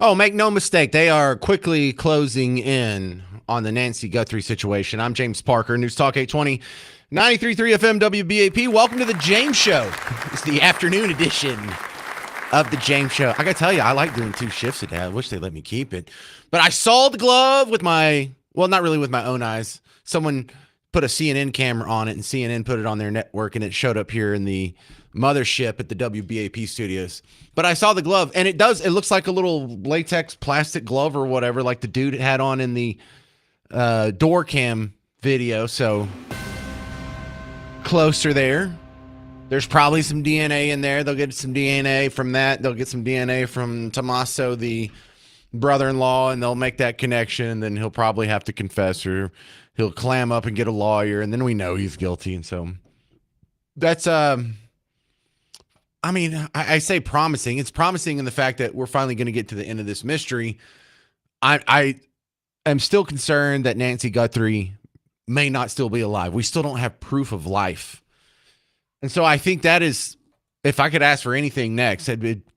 Oh, make no mistake, they are quickly closing in on the Nancy Guthrie situation. I'm James Parker, News Talk 820, 93.3 FM WBAP. Welcome to the James Show. It's the afternoon edition of the James Show. I got to tell you, I like doing 2 shifts a day. I wish they let me keep it. But I saw the glove with not really with my own eyes. Someone put a CNN camera on it, and CNN put it on their network, and it showed up here in the mothership at the WBAP studios. But I saw the glove, and it looks like a little latex plastic glove or whatever, like the dude had on in the door cam video. So closer there. There's probably some DNA in there. They'll get some DNA from that. They'll get some DNA from Tommaso, the brother-in-law, and they'll make that connection, and then he'll probably have to confess, or he'll clam up and get a lawyer, and then we know he's guilty. And so that's I say promising. It's promising in the fact that we're finally going to get to the end of this mystery. I am still concerned that Nancy Guthrie may not still be alive. We still don't have proof of life. And so I think that is, if I could ask for anything next,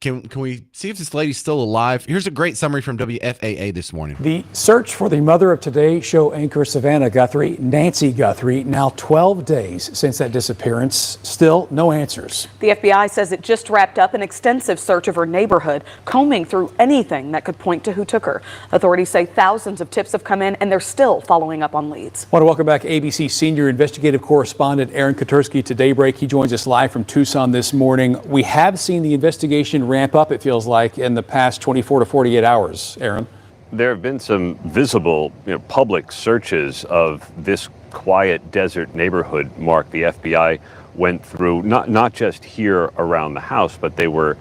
can we see if this lady's still alive? Here's a great summary from WFAA this morning. The search for the mother of Today Show anchor Savannah Guthrie, Nancy Guthrie, now 12 days since that disappearance. Still no answers. The FBI says it just wrapped up an extensive search of her neighborhood, combing through anything that could point to who took her. Authorities say thousands of tips have come in, and they're still following up on leads. I want to welcome back ABC senior investigative correspondent Aaron Katursky to Daybreak. He joins us live from Tucson this morning. We have seen the investigation ramp up, it feels like, in the past 24 to 48 hours. Aaron? There have been some visible, public searches of this quiet desert neighborhood, Mark. The FBI went through not just here around the house, but they were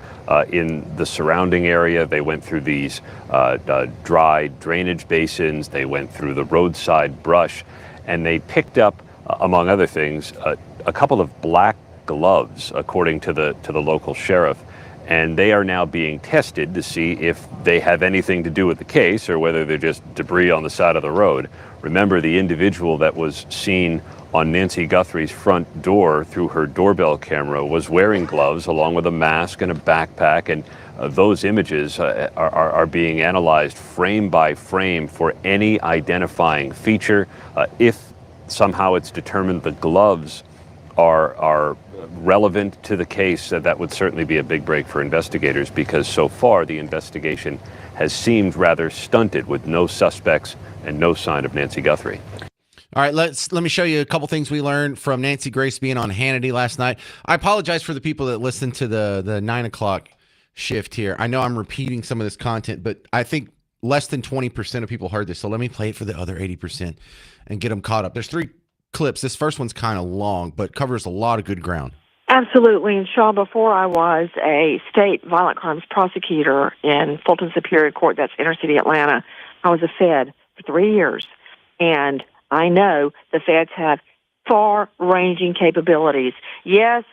in the surrounding area. They went through these dry drainage basins. They went through the roadside brush, and they picked up, among other things, a couple of black gloves, according to the local sheriff, and they are now being tested to see if they have anything to do with the case or whether they're just debris on the side of the road. Remember, the individual that was seen on Nancy Guthrie's front door through her doorbell camera was wearing gloves along with a mask and a backpack, and those images are being analyzed frame by frame for any identifying feature. If somehow it's determined the gloves are relevant to the case, that would certainly be a big break for investigators, because so far the investigation has seemed rather stunted with no suspects and no sign of Nancy Guthrie. All right, let me show you a couple things we learned from Nancy Grace being on Hannity last night. I apologize for the people that listened to the 9 o'clock shift here. I know I'm repeating some of this content, but I think less than 20% of people heard this. So let me play it for the other 80% and get them caught up. There's 3 clips. This first one's kind of long, but covers a lot of good ground. Absolutely. And Shaw, before I was a state violent crimes prosecutor in Fulton Superior Court, that's inner city Atlanta, I was a Fed for 3 years. And I know the Feds have far-ranging capabilities. Yes,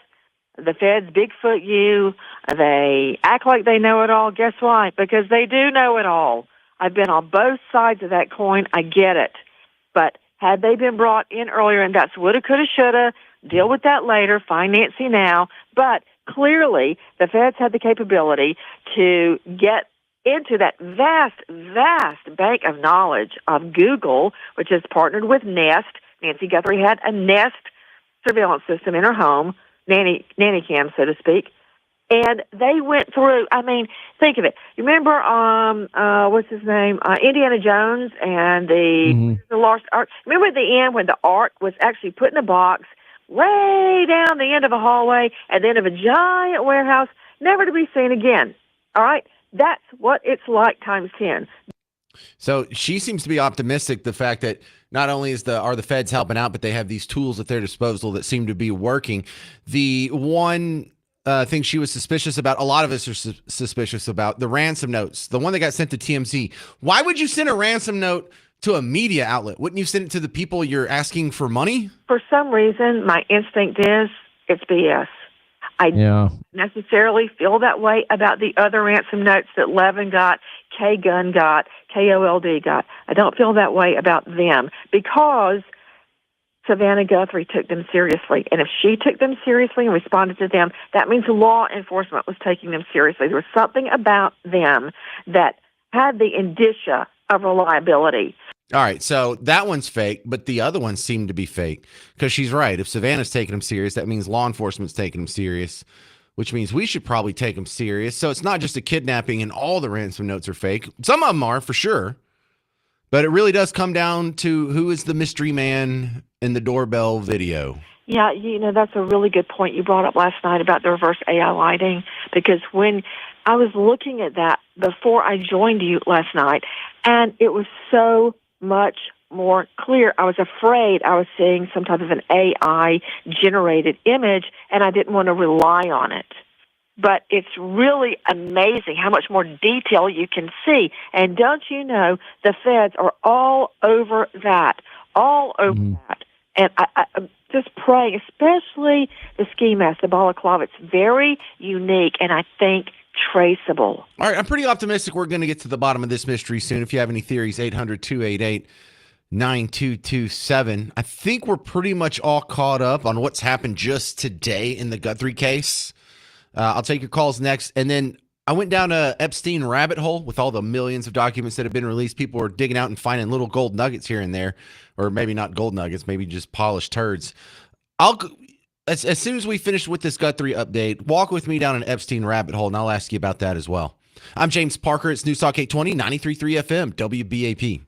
the Feds Bigfoot you. They act like they know it all. Guess why? Because they do know it all. I've been on both sides of that coin. I get it. But had they been brought in earlier, and that's woulda, coulda, shoulda, deal with that later, find Nancy now. But clearly, the Feds had the capability to get into that vast, vast bank of knowledge of Google, which has partnered with Nest. Nancy Guthrie had a Nest surveillance system in her home, nanny cam, so to speak. And they went through, think of it. You remember, what's his name? Indiana Jones and the Lost Ark. Remember at the end when the Ark was actually put in a box way down the end of a hallway at the end of a giant warehouse, never to be seen again. All right? That's what it's like times 10. So she seems to be optimistic, the fact that not only are the Feds helping out, but they have these tools at their disposal that seem to be working. The one thing she was suspicious about, a lot of us are suspicious about, the ransom notes, the one that got sent to TMZ. Why would you send a ransom note to a media outlet? Wouldn't you send it to the people you're asking for money? For some reason, my instinct is it's BS. I don't necessarily feel that way about the other ransom notes that Levin got, K-Gun got, KOLD got. I don't feel that way about them because Savannah Guthrie took them seriously. And if she took them seriously and responded to them, that means law enforcement was taking them seriously. There was something about them that had the indicia of reliability. All right, so that one's fake, but the other ones seem to be fake because she's right. If Savannah's taking him serious, that means law enforcement's taking him serious, which means we should probably take him serious. So it's not just a kidnapping and all the ransom notes are fake. Some of them are for sure, but it really does come down to who is the mystery man in the doorbell video. Yeah, that's a really good point you brought up last night about the reverse AI lighting, because when I was looking at that before I joined you last night, and it was so much more clear. I was afraid I was seeing some type of an AI generated image, and I didn't want to rely on it. But it's really amazing how much more detail you can see. And don't you know, the feds are all over that, all over that. And I'm just praying, especially the ski mask, the balaclava. It's very unique and I think traceable. All right, I'm pretty optimistic we're going to get to the bottom of this mystery soon. If you have any theories, 800-288-9227. I think we're pretty much all caught up on what's happened just today in the Guthrie case. I'll take your calls next. And then I went down a Epstein rabbit hole with all the millions of documents that have been released. People are digging out and finding little gold nuggets here and there, or maybe not gold nuggets, maybe just polished turds. As soon as we finish with this Guthrie update, walk with me down an Epstein rabbit hole, and I'll ask you about that as well. I'm James Parker. It's News Talk 820, 93.3 FM, WBAP.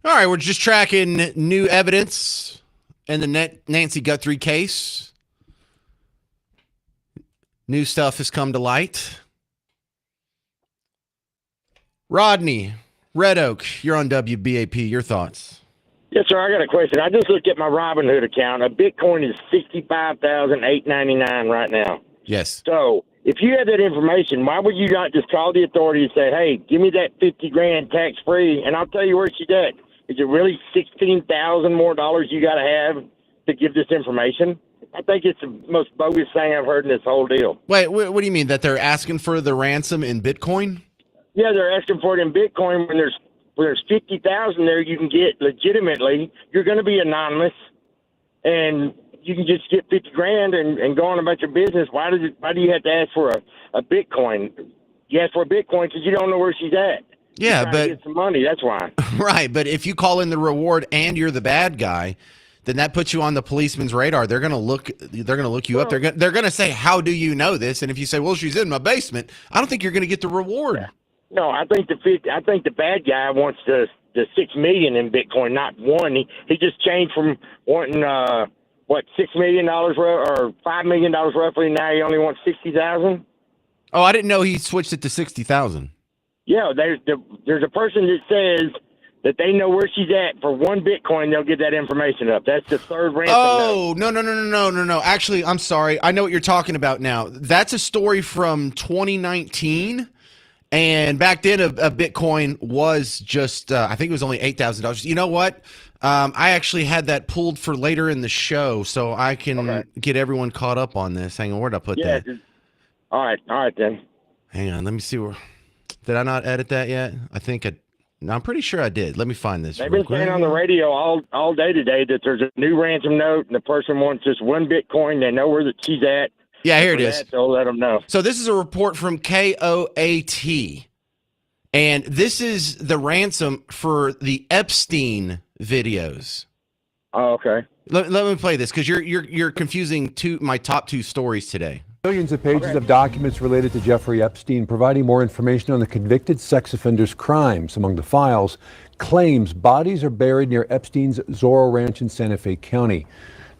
All right, we're just tracking new evidence in the Nancy Guthrie case. New stuff has come to light. Rodney, Red Oak, you're on WBAP. Your thoughts? Yes, sir. I got a question. I just looked at my Robinhood account. A Bitcoin is $65,899 right now. Yes. So if you had that information, why would you not just call the authority and say, "Hey, give me that 50 grand tax free, and I'll tell you where she's at"? Is it really 16,000 more dollars you got to have to give this information? I think it's the most bogus thing I've heard in this whole deal. Wait, what do you mean that they're asking for the ransom in Bitcoin? Yeah, they're asking for it in Bitcoin when there's 50,000 there you can get legitimately. You're going to be anonymous, and you can just get 50 grand and go on about your business. Why do you have to ask for a Bitcoin? You ask for a Bitcoin because you don't know where she's at. Yeah, but to get some money. That's why. Right, but if you call in the reward and you're the bad guy, then that puts you on the policeman's radar. They're going to look you up. They're going to say, "How do you know this?" And if you say, "Well, she's in my basement," I don't think you're going to get the reward. Yeah. No, I think the bad guy wants the $6 million in Bitcoin, not one. He just changed from wanting $6 million or $5 million roughly. Now he only wants 60,000. Oh, I didn't know he switched it to 60,000. Yeah, there's a person that says that they know where she's at for one Bitcoin. They'll get that information up. That's the third ransom. Oh, no. Actually, I'm sorry. I know what you're talking about now. That's a story from 2019. And back then, a Bitcoin was just, I think it was only $8,000. You know what? I actually had that pulled for later in the show, so I can get everyone caught up on this. Hang on, where'd I put that? All right then. Hang on, let me see where. Did I not edit that yet? I'm pretty sure I did. Let me find this. They've been saying on the radio all day today that there's a new ransom note, and the person wants just one Bitcoin. They know where she's at. Yeah, here it is. They'll let them know. So this is a report from KOAT, and this is the ransom for the Epstein videos. Oh, okay. Let me play this because you're confusing my top two stories today. Millions of pages of documents related to Jeffrey Epstein, providing more information on the convicted sex offender's crimes. Among the files, claims bodies are buried near Epstein's Zorro Ranch in Santa Fe County.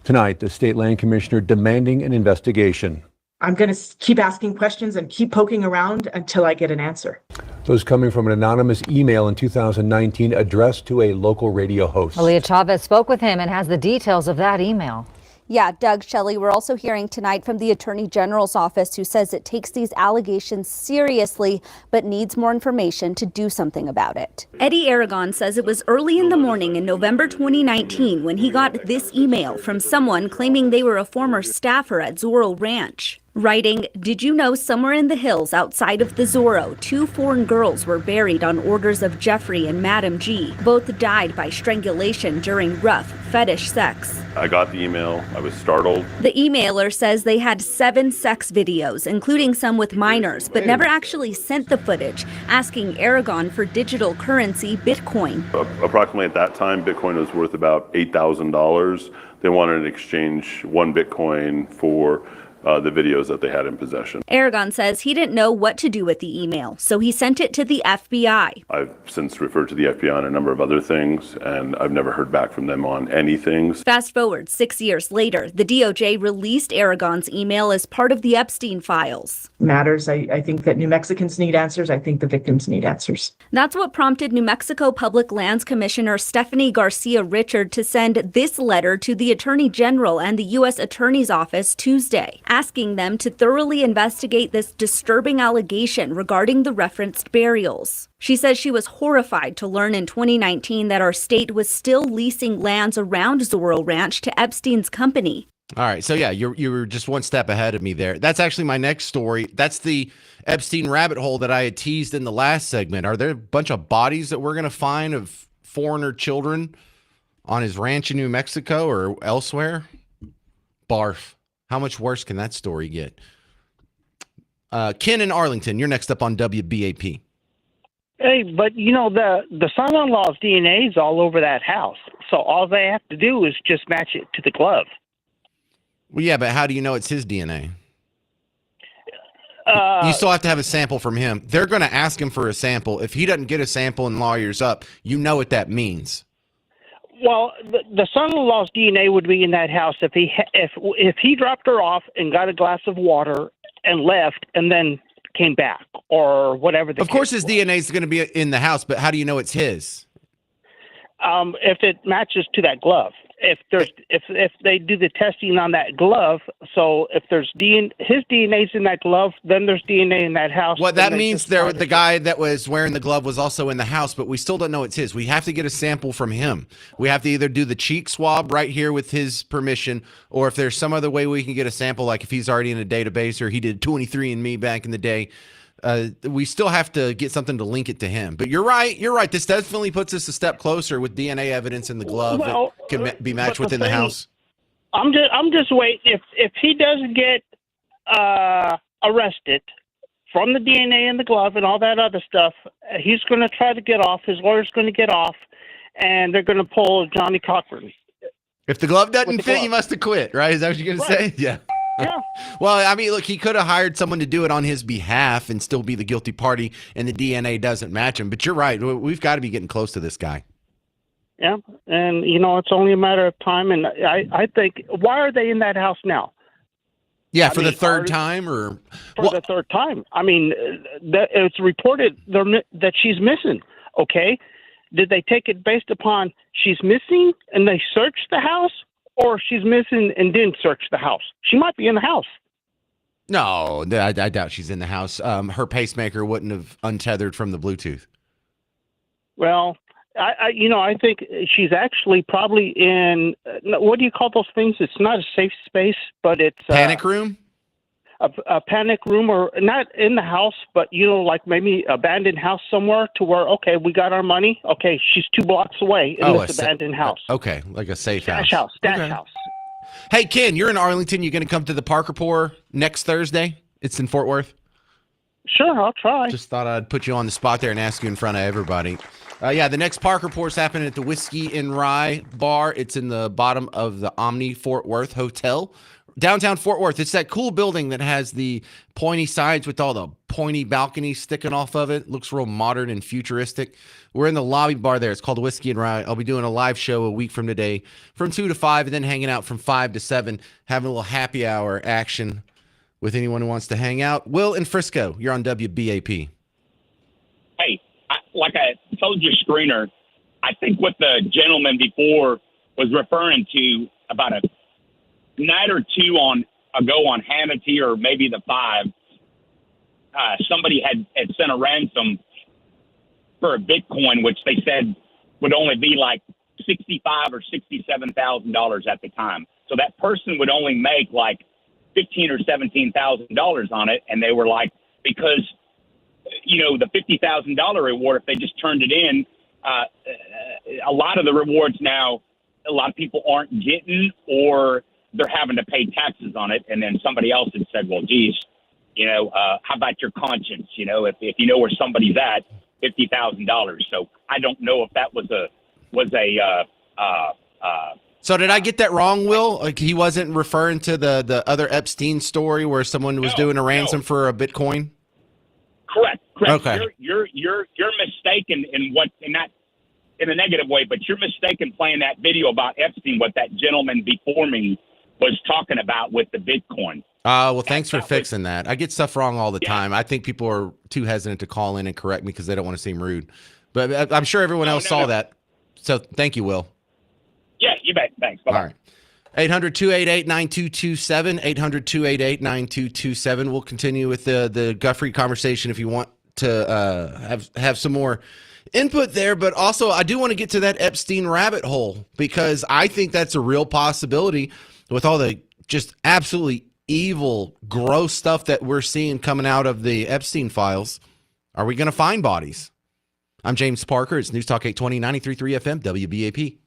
Tonight, the state land commissioner demanding an investigation. I'm going to keep asking questions and keep poking around until I get an answer. Those coming from an anonymous email in 2019 addressed to a local radio host. Malia Chavez spoke with him and has the details of that email. Yeah, Doug, Shelley, we're also hearing tonight from the Attorney General's office, who says it takes these allegations seriously, but needs more information to do something about it. Eddie Aragon says it was early in the morning in November 2019 when he got this email from someone claiming they were a former staffer at Zorro Ranch. Writing, "Did you know somewhere in the hills outside of the Zorro, 2 foreign girls were buried on orders of Jeffrey and Madam G. Both died by strangulation during rough fetish sex." I got the email. I was startled. The emailer says they had 7 sex videos, including some with minors, but never actually sent the footage, asking Aragon for digital currency Bitcoin. Approximately at that time, Bitcoin was worth about $8,000. They wanted to exchange 1 Bitcoin for the videos that they had in possession. Aragon says he didn't know what to do with the email, so he sent it to the FBI. I've since referred to the FBI on a number of other things, and I've never heard back from them on anything. Fast forward 6 years later, the DOJ released Aragon's email as part of the Epstein files. Matters. I think that New Mexicans need answers. I think the victims need answers. That's what prompted New Mexico Public Lands Commissioner Stephanie Garcia Richard to send this letter to the Attorney General and the U.S. Attorney's Office Tuesday, asking them to thoroughly investigate this disturbing allegation regarding the referenced burials. She says she was horrified to learn in 2019 that our state was still leasing lands around Zorro Ranch to Epstein's company. All right, so yeah, you were just one step ahead of me there. That's actually my next story. That's the Epstein rabbit hole that I had teased in the last segment. Are there a bunch of bodies that we're going to find of foreigner children on his ranch in New Mexico or elsewhere? Barf. How much worse can that story get? Ken in Arlington, you're next up on WBAP. Hey, but you know, the son-in-law's DNA is all over that house. So all they have to do is just match it to the glove. Well, yeah, but how do you know it's his DNA? You still have to have a sample from him. They're going to ask him for a sample. If he doesn't get a sample and lawyers up, you know what that means. Well, the son-in-law's DNA would be in that house if he dropped her off and got a glass of water and left and then came back or whatever. Of course, his DNA is going to be in the house, but how do you know it's his? If it matches to that glove, if they do the testing on that glove, so if there's his DNA's in that glove, then there's DNA in that house. Well, that means the guy that was wearing the glove was also in the house, but we still don't know it's his. We have to get a sample from him. We have to either do the cheek swab right here with his permission, or if there's some other way we can get a sample, like if he's already in a database or he did 23andMe back in the day. We still have to get something to link it to him. But you're right. You're right. This definitely puts us a step closer with DNA evidence in the glove that can be matched within the house. I'm just waiting. If he doesn't get arrested from the DNA in the glove and all that other stuff, he's going to try to get off. His lawyer's going to get off, and they're going to pull Johnny Cochran. If the glove doesn't fit, you must have quit, right? Is that what you're going to say? Yeah. Yeah. Well, I mean, look, he could have hired someone to do it on his behalf and still be the guilty party, and the DNA doesn't match him. But you're right. We've got to be getting close to this guy. Yeah, and, it's only a matter of time. And I think, why are they in that house now? Yeah, for the third time? Or For the third time. I mean, it's reported that she's missing, okay? Did they take it based upon she's missing and they searched the house? Or she's missing and didn't search the house? She might be in the house. No, I doubt she's in the house. Her pacemaker wouldn't have untethered from the Bluetooth. Well, I think she's actually probably in, what do you call those things? It's not a safe space, but it's panic room. A panic room, or not in the house, but like maybe abandoned house somewhere to where, okay, we got our money. Okay, she's 2 blocks away in this abandoned house. Okay, like a safe Stash house. Stash house. Hey, Ken, you're in Arlington. You going to come to the Parker Pour next Thursday? It's in Fort Worth. Sure, I'll try. Just thought I'd put you on the spot there and ask you in front of everybody. Yeah, the next Parker Pour is happening at the Whiskey and Rye Bar. It's in the bottom of the Omni Fort Worth Hotel. Downtown Fort Worth. It's that cool building that has the pointy sides with all the pointy balconies sticking off of it. Looks real modern and futuristic. We're in the lobby bar there. It's called Whiskey and Rye. I'll be doing a live show a week from today from 2 to 5, and then hanging out from 5 to 7, having a little happy hour action with anyone who wants to hang out. Will in Frisco, you're on WBAP. Hey, like I told your screener, I think what the gentleman before was referring to about a night or two ago on Hannity, or maybe the 5, somebody had sent a ransom for a Bitcoin, which they said would only be like $65,000 or $67,000 at the time. So that person would only make like $15,000 or $17,000 on it, and they were like, because the $50,000 reward, if they just turned it in, a lot of the rewards now, a lot of people aren't getting, or they're having to pay taxes on it. And then somebody else had said, well, geez, how about your conscience? If you know where somebody's at, $50,000. So I don't know if that was a So did I get that wrong, Will? Like, he wasn't referring to the other Epstein story where someone was doing a ransom for a Bitcoin? Correct. Okay. You're mistaken not in a negative way, but you're mistaken playing that video about Epstein, what that gentleman before me was talking about with the Bitcoin. Well, thanks for fixing that. I get stuff wrong all the time. I think people are too hesitant to call in and correct me because they don't want to seem rude. But I'm sure everyone else saw that. So thank you, Will. Yeah, you bet. Thanks. Bye-bye. All right. 800-288-9227, 800-288-9227. We'll continue with the Guthrie conversation if you want to have some more input there. But also, I do want to get to that Epstein rabbit hole, because I think that's a real possibility with all the just absolutely evil, gross stuff that we're seeing coming out of the Epstein files. Are we going to find bodies? I'm James Parker. It's News Talk 820, 93.3 FM, WBAP.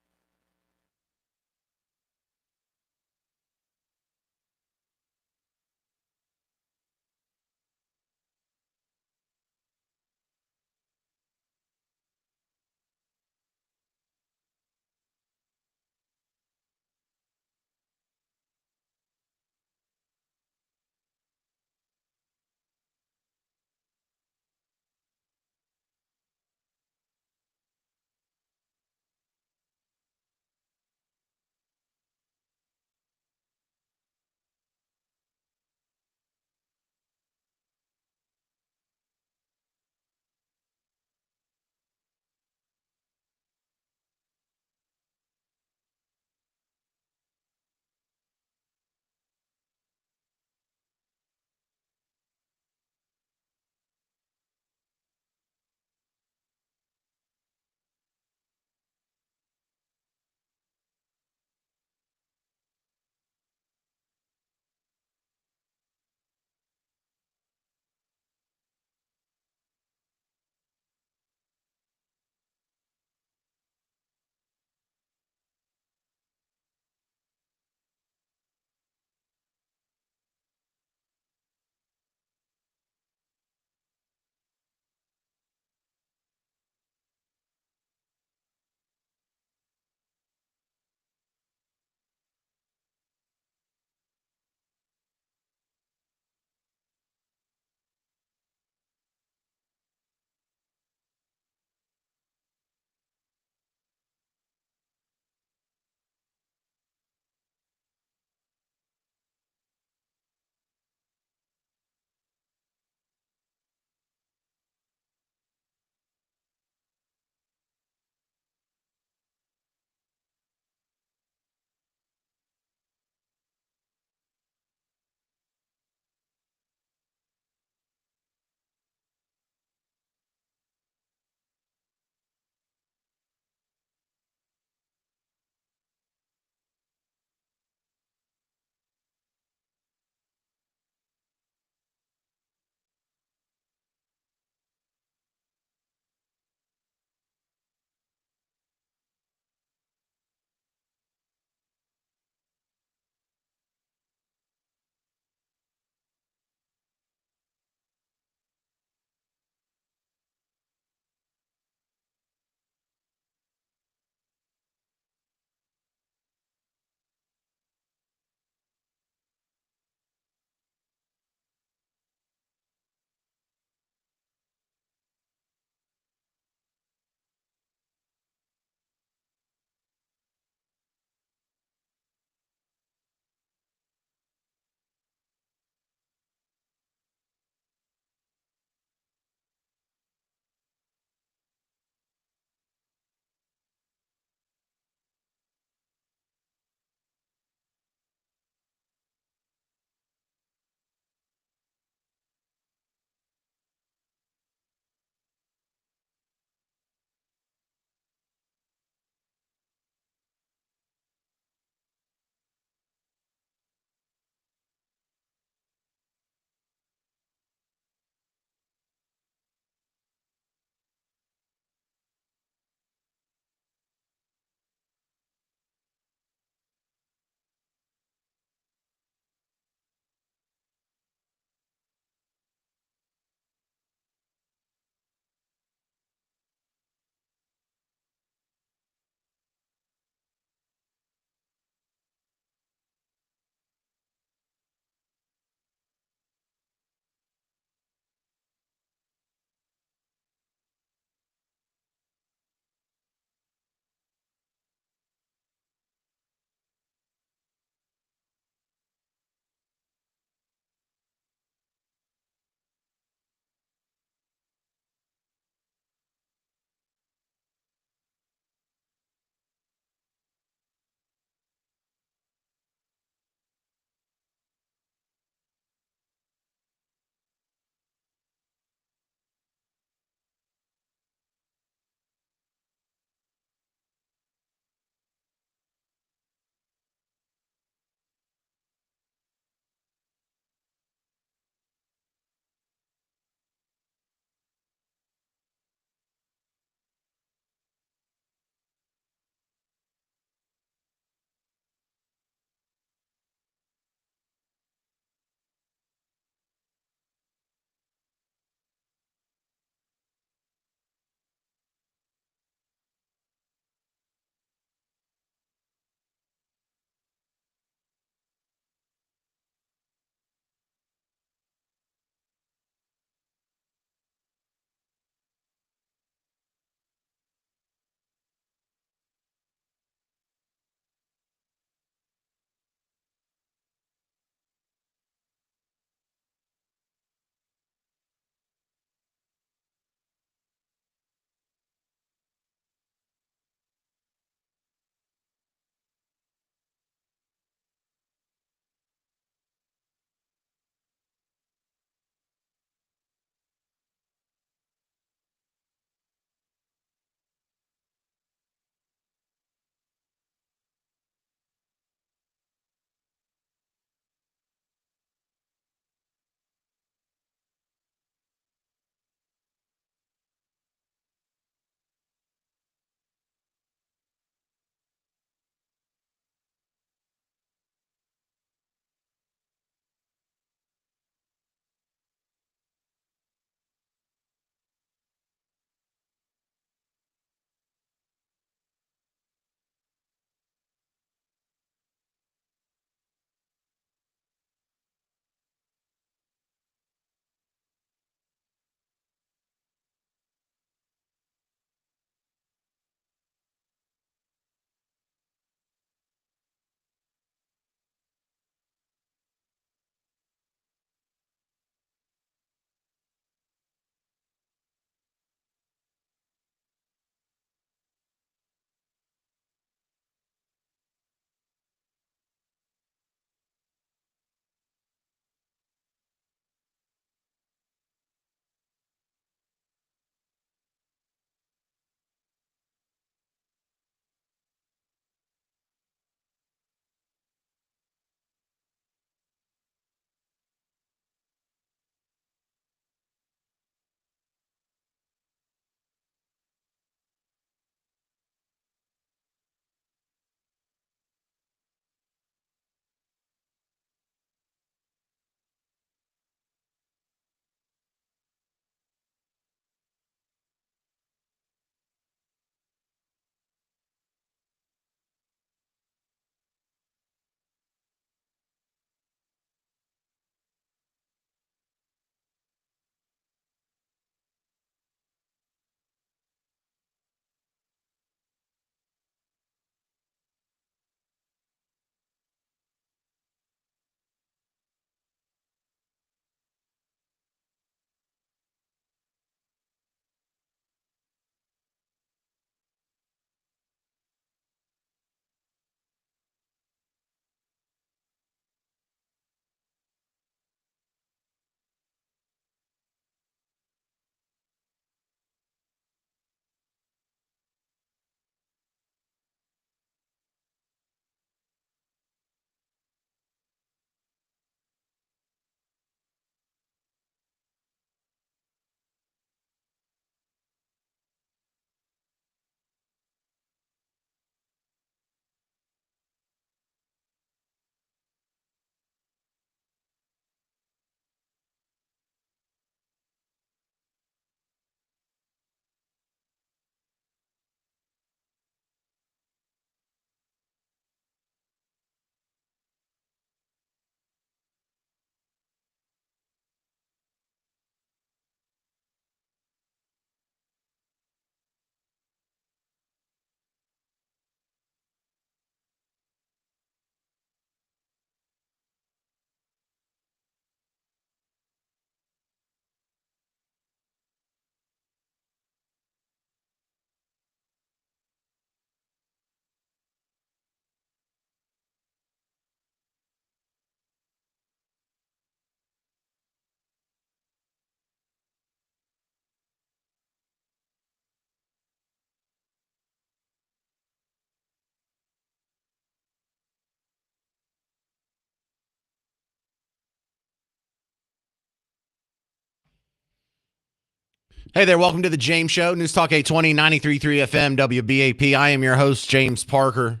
Hey there, welcome to the James Show, News Talk 820, 93.3 FM, WBAP. I am your host, James Parker.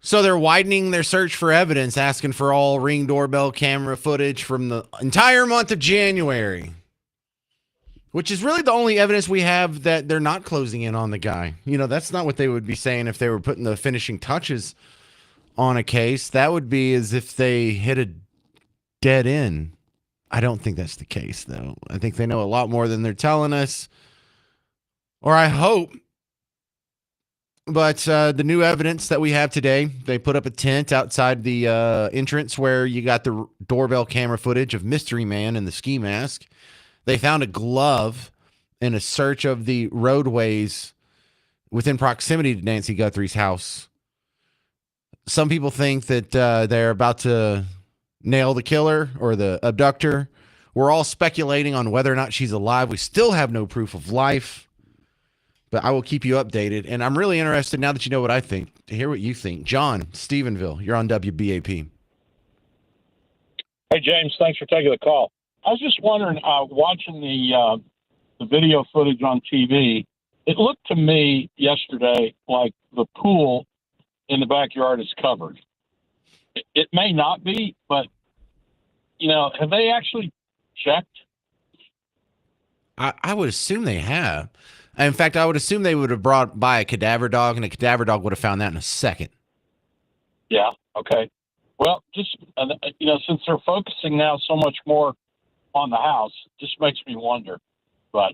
So they're widening their search for evidence, asking for all Ring doorbell camera footage from the entire month of January, which is really the only evidence we have that they're not closing in on the guy. You know, that's not what they would be saying if they were putting the finishing touches on a case. That would be as if they hit a dead end. I don't think that's the case, though. I think they know a lot more than they're telling us, or I hope. But the new evidence that we have today, they put up a tent outside the entrance where you got the doorbell camera footage of Mystery Man in the ski mask. They found a glove in a search of the roadways within proximity to Nancy Guthrie's house. Some people think that they're about to nail the killer or the abductor. We're all speculating on whether or not she's alive. We still have no proof of life, but I will keep you updated. And I'm really interested, now that you know what I think, to hear what you think. John, Stephenville, you're on WBAP. Hey, James, thanks for taking the call. I was just wondering, watching the video footage on TV, it looked to me yesterday like the pool in the backyard is covered. It may not be, but, you know, have they actually checked? I would assume they have. In fact, I would assume they would have brought by a cadaver dog, and a cadaver dog would have found that in a second. Yeah, okay. Well, just, you know, since they're focusing now so much more on the house, just makes me wonder. But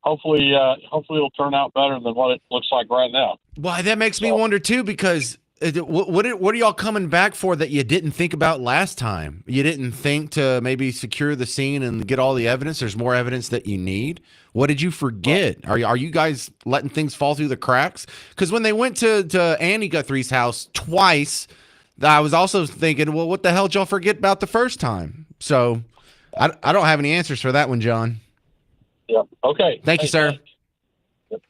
hopefully it'll turn out better than what it looks like right now. Well, that makes me wonder, too, because what are y'all coming back for that you didn't think about last time? You didn't think to maybe secure the scene and get all the evidence? There's more evidence that you need? What did you forget? Are you guys letting things fall through the cracks? Because when they went to Annie Guthrie's house twice, I was also thinking, well, what the hell did y'all forget about the first time? So I don't have any answers for that one, John. Yeah. Okay. Thank you, sir. Yep.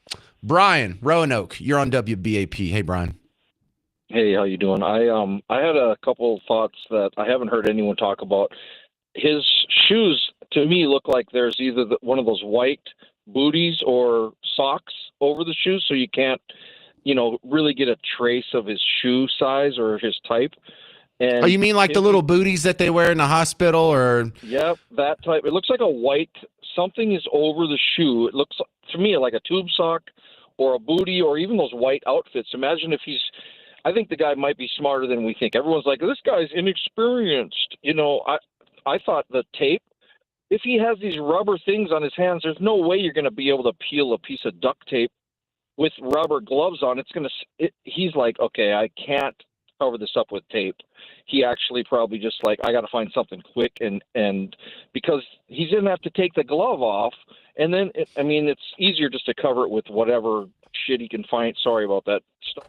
Brian, Roanoke, you're on WBAP. Hey, Brian. Hey, how you doing? I had a couple of thoughts that I haven't heard anyone talk about. His shoes, to me, look like there's either one of those white booties or socks over the shoes, so you can't, you know, really get a trace of his shoe size or his type. And oh, you mean like the little booties that they wear in the hospital, or? Yep, that type. It looks like a white, something is over the shoe. It looks to me like a tube sock or a booty or even those white outfits. Imagine if I think the guy might be smarter than we think. Everyone's like, this guy's inexperienced. You know, I thought the tape, if he has these rubber things on his hands, there's no way you're going to be able to peel a piece of duct tape with rubber gloves on. He's like, okay, I can't cover this up with tape. He actually probably just like, I got to find something quick. And because he's going to have to take the glove off. And then, it's easier just to cover it with whatever shit he can find. Sorry about that stuff.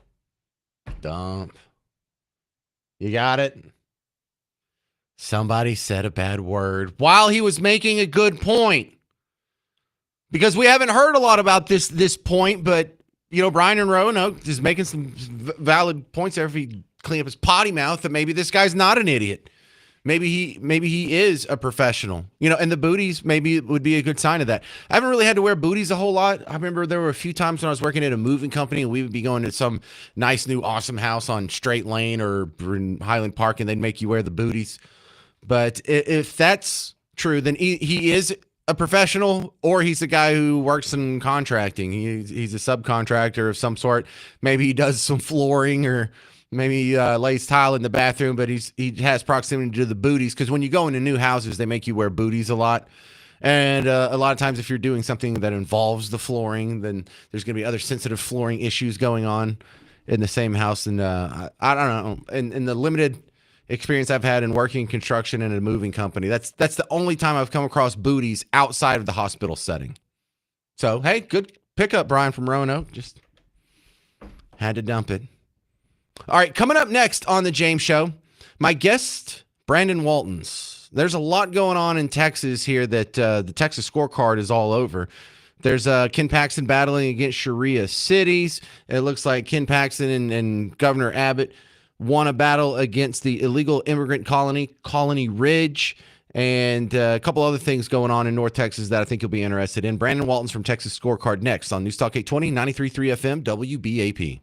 Dump. You got it? Somebody said a bad word while he was making a good point. Because we haven't heard a lot about this point, but, you know, Brian and Roanoke is making some valid points there. If he clean up his potty mouth, that maybe this guy's not an idiot. Maybe he is a professional, you know, and the booties maybe would be a good sign of that. I haven't really had to wear booties a whole lot. I remember there were a few times when I was working at a moving company and we would be going to some nice new awesome house on Straight Lane or in Highland Park and they'd make you wear the booties. But if that's true, then he is a professional, or he's a guy who works in contracting. He's a subcontractor of some sort. Maybe he does some flooring, or maybe he lays tile in the bathroom, but he has proximity to the booties, because when you go into new houses, they make you wear booties a lot. And a lot of times if you're doing something that involves the flooring, then there's going to be other sensitive flooring issues going on in the same house. And I don't know. In the limited experience I've had in working construction in a moving company, that's the only time I've come across booties outside of the hospital setting. So, hey, good pickup, Brian from Roanoke. Just had to dump it. All right, coming up next on the James Show, my guest, Brandon Waltons. There's a lot going on in Texas here that the Texas scorecard is all over. There's Ken Paxton battling against Sharia cities. It looks like Ken Paxton and Governor Abbott won a battle against the illegal immigrant colony Ridge. and a couple other things going on in North Texas that I think you'll be interested in. Brandon Walton's from Texas Scorecard next on News Talk 820, 93.3 FM, WBAP.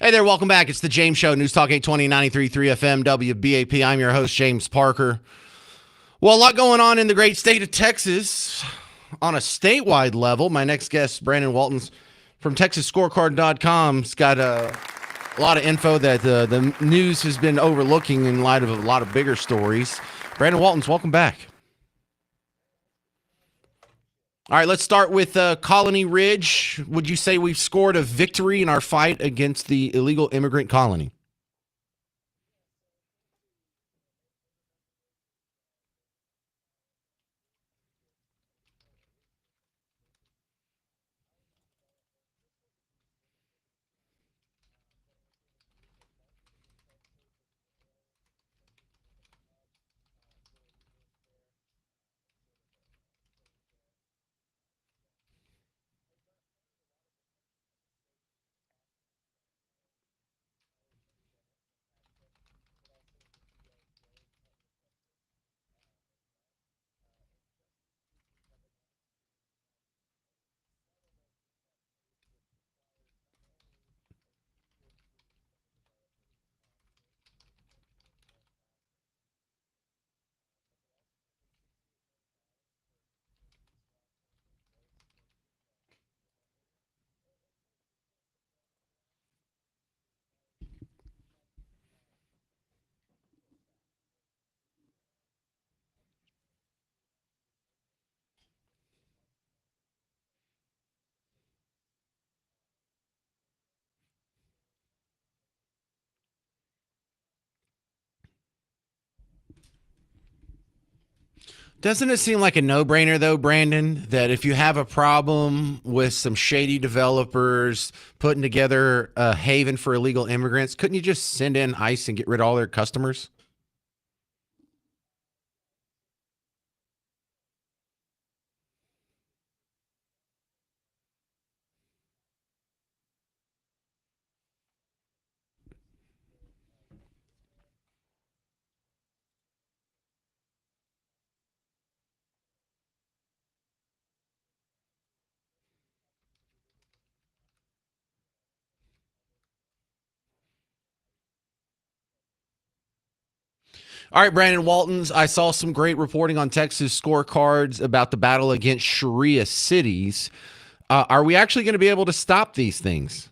Hey there, welcome back. It's the James Show, News Talk 820, 93.3 FM, WBAP. I'm your host, James Parker. Well, a lot going on in the great state of Texas on a statewide level. My next guest, Brandon Waltons from TexasScorecard.com's got a lot of info that the news has been overlooking in light of a lot of bigger stories. Brandon Waltons, welcome back. All right, let's start with Colony Ridge. Would you say we've scored a victory in our fight against the illegal immigrant colony? Doesn't it seem like a no-brainer, though, Brandon, that if you have a problem with some shady developers putting together a haven for illegal immigrants, couldn't you just send in ICE and get rid of all their customers? All right, Brandon Waltons, I saw some great reporting on Texas scorecards about the battle against Sharia cities. Are we actually going to be able to stop these things?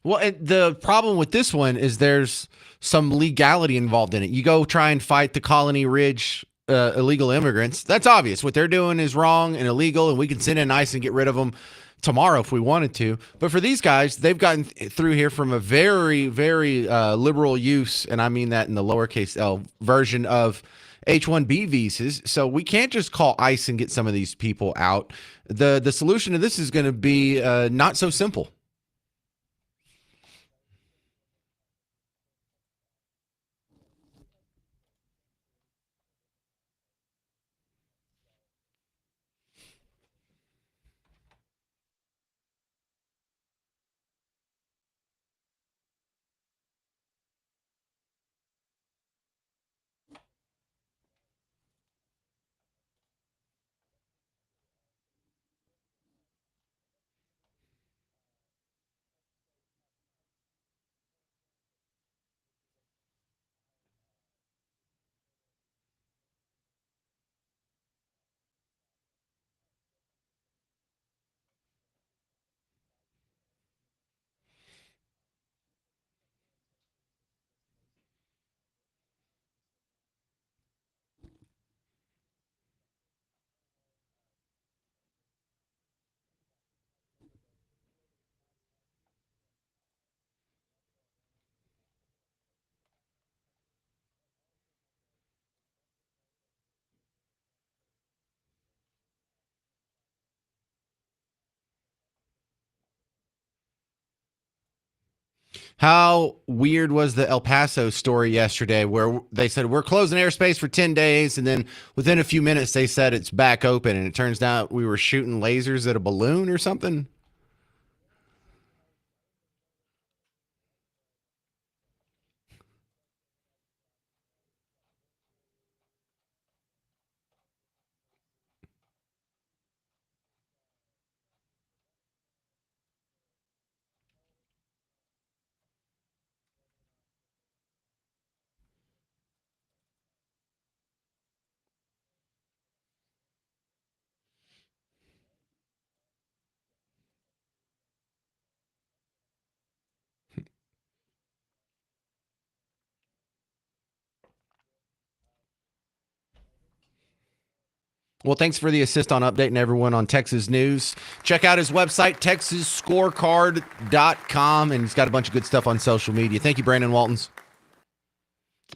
Well, and the problem with this one is there's some legality involved in it. You go try and fight the Colony Ridge illegal immigrants. That's obvious. What they're doing is wrong and illegal, and we can send in ICE and get rid of them tomorrow if we wanted to. But for these guys, they've gotten through here from a very, very liberal use, and I mean that in the lowercase L version of H-1B visas. So we can't just call ICE and get some of these people out. The solution to this is going to be not so simple. How weird was the El Paso story yesterday where they said we're closing airspace for 10 days and then within a few minutes they said it's back open and it turns out we were shooting lasers at a balloon or something? Well, thanks for the assist on updating everyone on Texas news. Check out his website, texasscorecard.com, and he's got a bunch of good stuff on social media. Thank you, Brandon Waltons.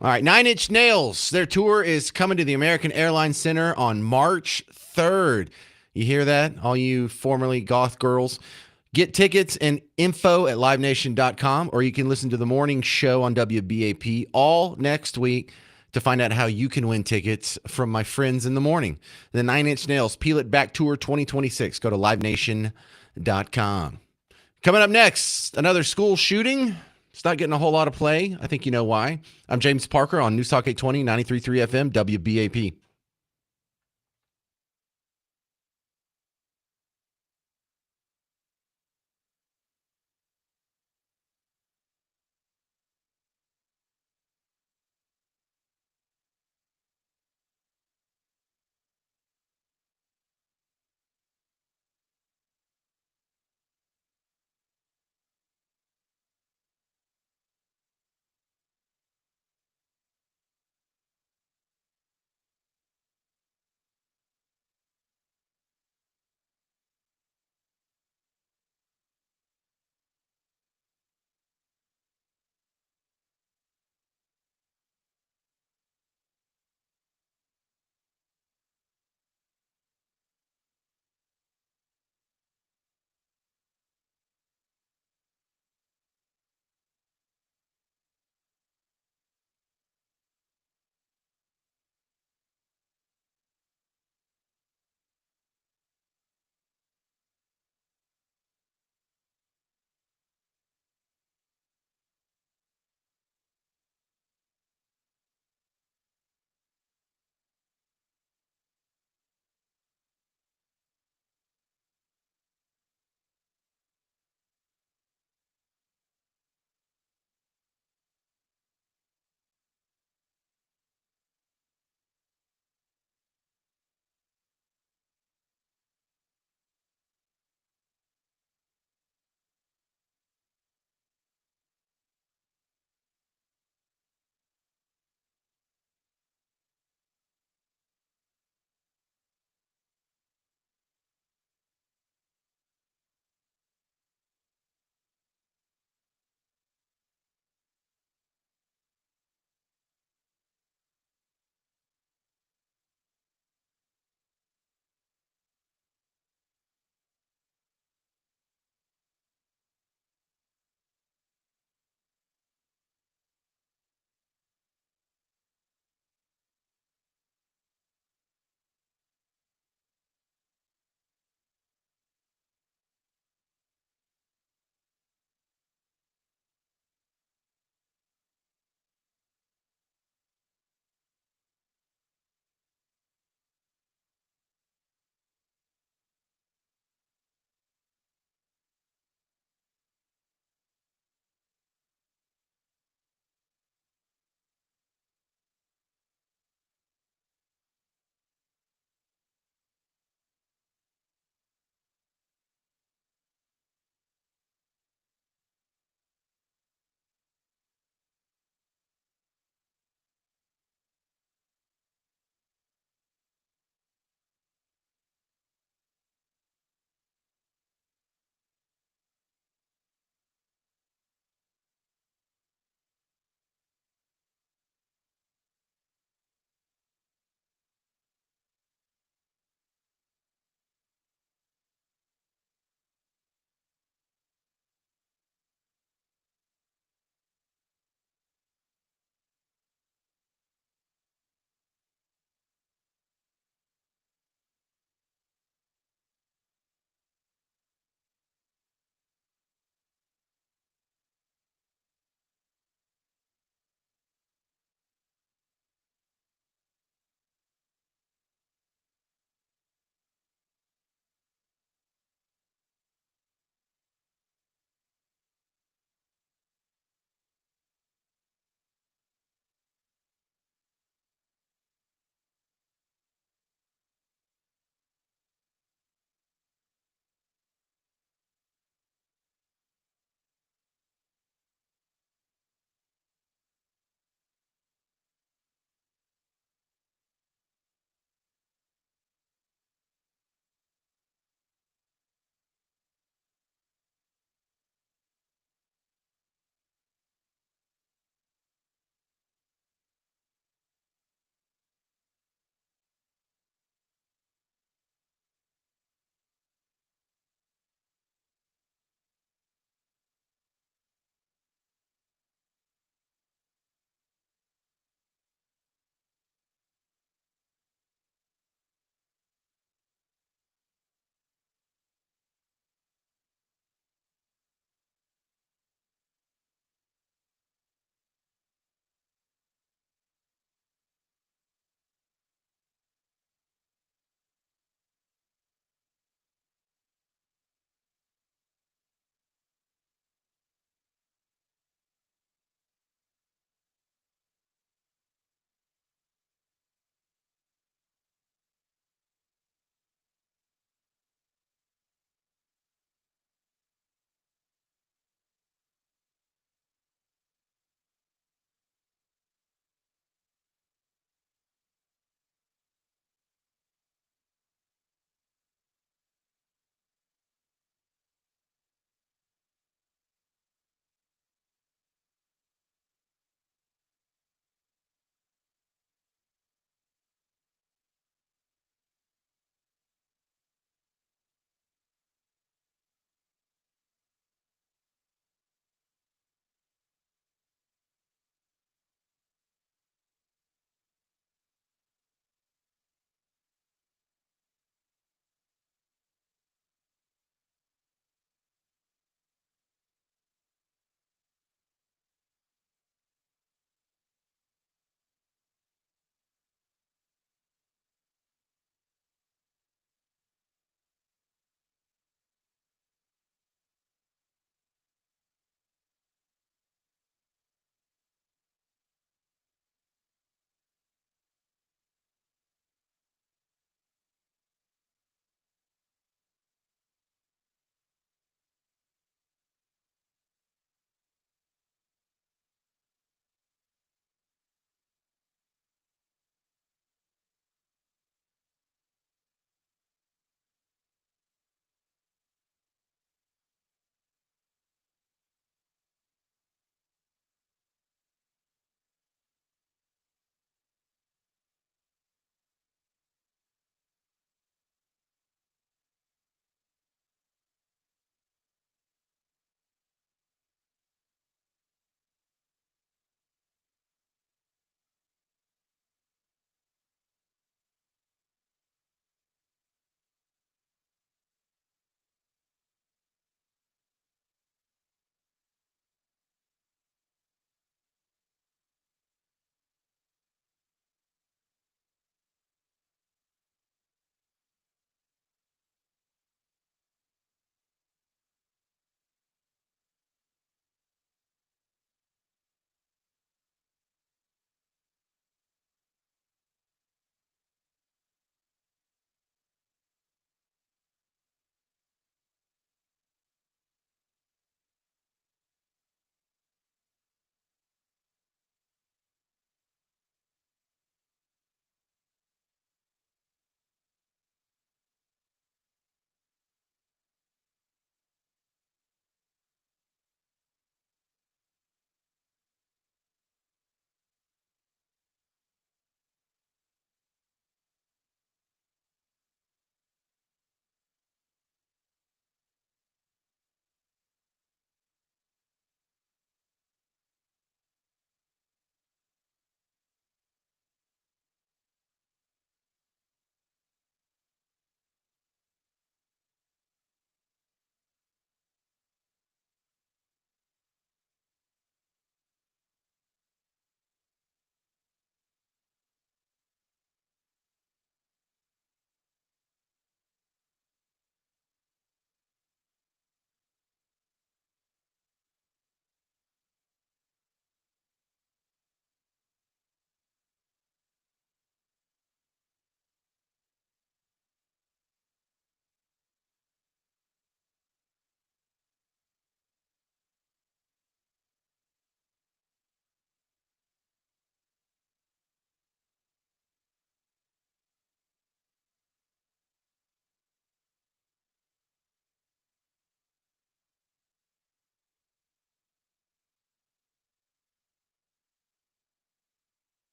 All right, Nine Inch Nails. Their tour is coming to the American Airlines Center on March 3rd. You hear that, all you formerly goth girls? Get tickets and info at livenation.com, or you can listen to the morning show on WBAP all next week to find out how you can win tickets from my friends in the morning. The Nine Inch Nails Peel It Back Tour 2026. Go to livenation.com. Coming up next, another school shooting. It's not getting a whole lot of play. I think you know why. I'm James Parker on News Talk 820, 93.3 FM, WBAP.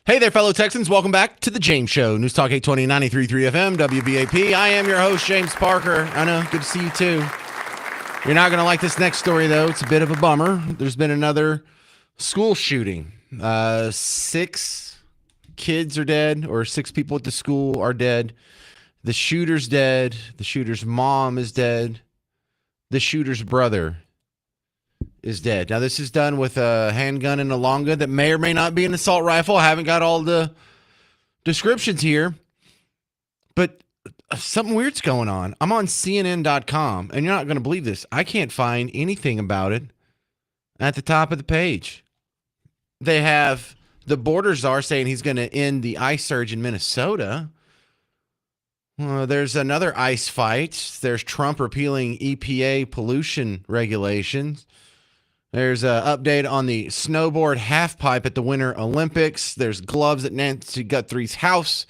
Hey there, fellow Texans. Welcome back to the James Show. News Talk 820, 93.3 FM, WBAP. I am your host, James Parker. I know, good to see you too. You're not going to like this next story, though. It's a bit of a bummer. There's been another school shooting. 6 kids are dead, or 6 people at the school are dead. The shooter's dead. The shooter's mom is dead. The shooter's brother is dead. Now, this is done with a handgun and a long gun that may or may not be an assault rifle. I haven't got all the descriptions here, but something weird's going on. I'm on CNN.com, and you're not going to believe this. I can't find anything about it at the top of the page. They have the border czar saying he's going to end the ICE surge in Minnesota. There's another ICE fight. There's Trump repealing EPA pollution regulations. There's an update on the snowboard halfpipe at the Winter Olympics. There's gloves at Nancy Guthrie's house.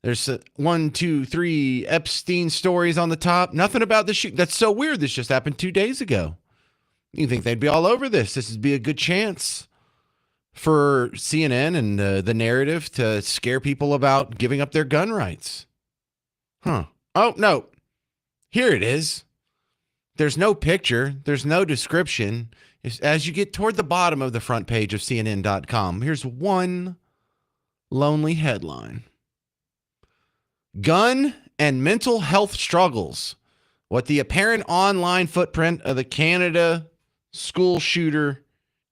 There's 1, 2, 3 Epstein stories on the top. Nothing about the shoot. That's so weird. This just happened 2 days ago. You think they'd be all over this. This would be a good chance for CNN and the narrative to scare people about giving up their gun rights. Oh, no. Here it is. There's no picture. There's no description. As you get toward the bottom of the front page of CNN.com, here's one lonely headline. Gun and mental health struggles. What the apparent online footprint of the Canada school shooter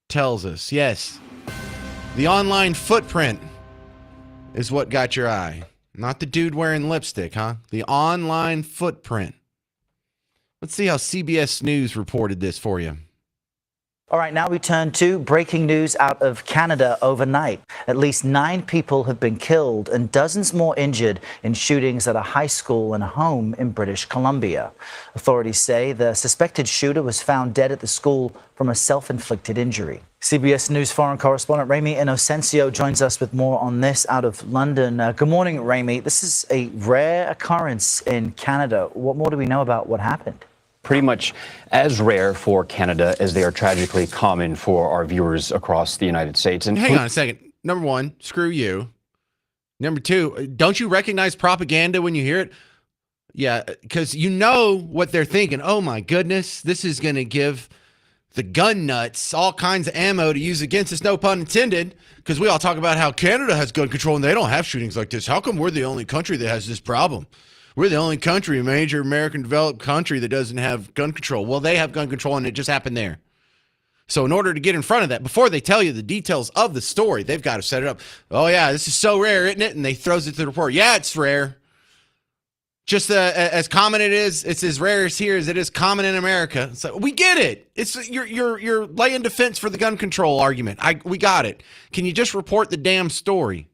tells us. Yes, the online footprint is what got your eye. Not the dude wearing lipstick, huh? The online footprint. Let's see how CBS News reported this for you. All right, now we turn to breaking news out of Canada overnight. At least 9 people have been killed and dozens more injured in shootings at a high school and a home in British Columbia. Authorities say the suspected shooter was found dead at the school from a self-inflicted injury. CBS News foreign correspondent Rami Inocencio joins us with more on this out of London. Good morning, Rami. This is a rare occurrence in Canada. What more do we know about what happened? Pretty much as rare for Canada as they are tragically common for our viewers across the United States. And hang on a second. Number 1, screw you. Number 2, don't you recognize propaganda when you hear it? Yeah, because you know what they're thinking. Oh, my goodness, this is going to give the gun nuts all kinds of ammo to use against us, no pun intended, because we all talk about how Canada has gun control and they don't have shootings like this. How come we're the only country that has this problem? We're the only country, a major American developed country that doesn't have gun control. Well, they have gun control, and it just happened there. So in order to get in front of that, before they tell you the details of the story, they've got to set it up. Oh, yeah, this is so rare, isn't it? And they throws it to the report. Yeah, it's rare. Just as common it's as rare as here as it is common in America. So we get it. It's you're laying defense for the gun control argument. We got it. Can you just report the damn story?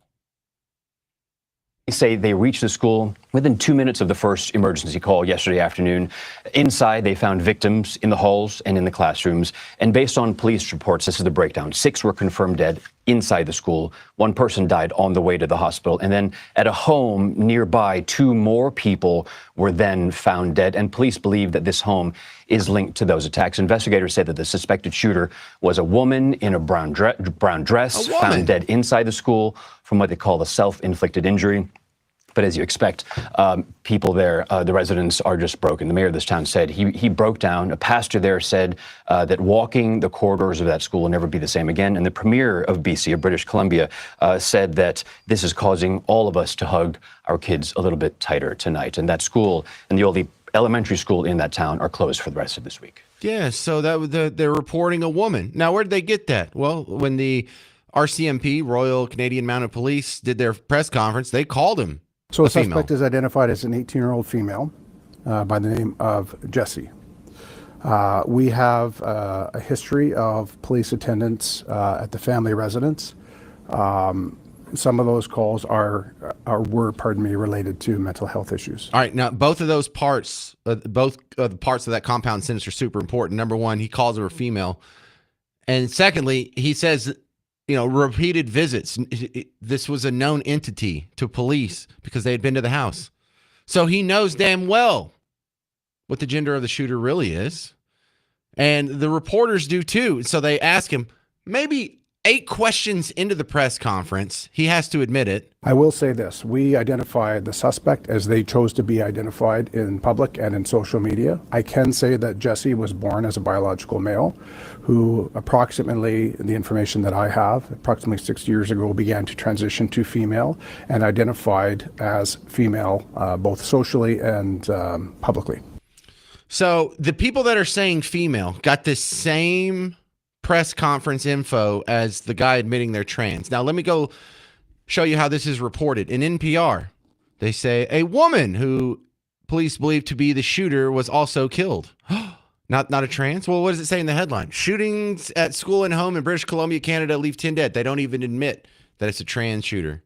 They say they reached the school within 2 minutes of the first emergency call yesterday afternoon. Inside, they found victims in the halls and in the classrooms. And based on police reports, this is the breakdown. 6 were confirmed dead inside the school. 1 person died on the way to the hospital. And then at a home nearby, 2 more people were then found dead. And police believe that this home is linked to those attacks. Investigators say that the suspected shooter was a woman in a brown dress, found dead inside the school from what they call a self-inflicted injury. But as you expect, people there, the residents are just broken. The mayor of this town said he broke down. A pastor there said that walking the corridors of that school will never be the same again. And the premier of BC, of British Columbia, said that this is causing all of us to hug our kids a little bit tighter tonight. And that school and the only elementary school in that town are closed for the rest of this week. Yeah, so they're reporting a woman. Now, where did they get that? Well, when the RCMP, Royal Canadian Mounted Police, did their press conference, they called him. So the suspect is identified as an 18-year-old female by the name of Jessie. We have a history of police attendance at the family residence. Some of those calls were related to mental health issues. All right, now both of those parts, both of the parts of that compound sentence are super important. Number 1, he calls her a female, and secondly, he says, repeated visits. This was a known entity to police because they had been to the house. So he knows damn well what the gender of the shooter really is. And the reporters do too. So they ask him, maybe 8 questions into the press conference. He has to admit it. I will say this. We identified the suspect as they chose to be identified in public and in social media. I can say that Jesse was born as a biological male who approximately, the information that I have, approximately 6 years ago began to transition to female and identified as female both socially and publicly. So the people that are saying female got the same press conference info as the guy admitting they're trans. Now, let me go show you how this is reported. In NPR, they say a woman who police believe to be the shooter was also killed. Not a trans? Well, what does it say in the headline? Shootings at school and home in British Columbia, Canada leave 10 dead. They don't even admit that it's a trans shooter.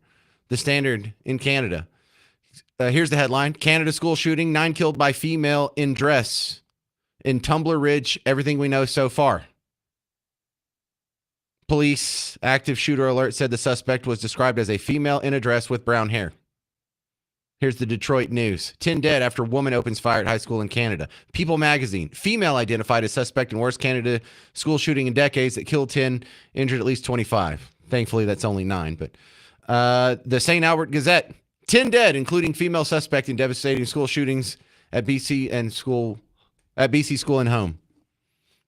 The Standard in Canada. Here's the headline. Canada school shooting, 9 killed by female in dress. In Tumbler Ridge, everything we know so far. Police active shooter alert said the suspect was described as a female in a dress with brown hair. Here's the Detroit News. 10 dead after woman opens fire at high school in Canada. People magazine. Female identified as suspect in worst Canada school shooting in decades that killed 10, injured at least 25. Thankfully, that's only 9. But the St. Albert Gazette. 10 dead, including female suspect in devastating school shootings at BC school and home.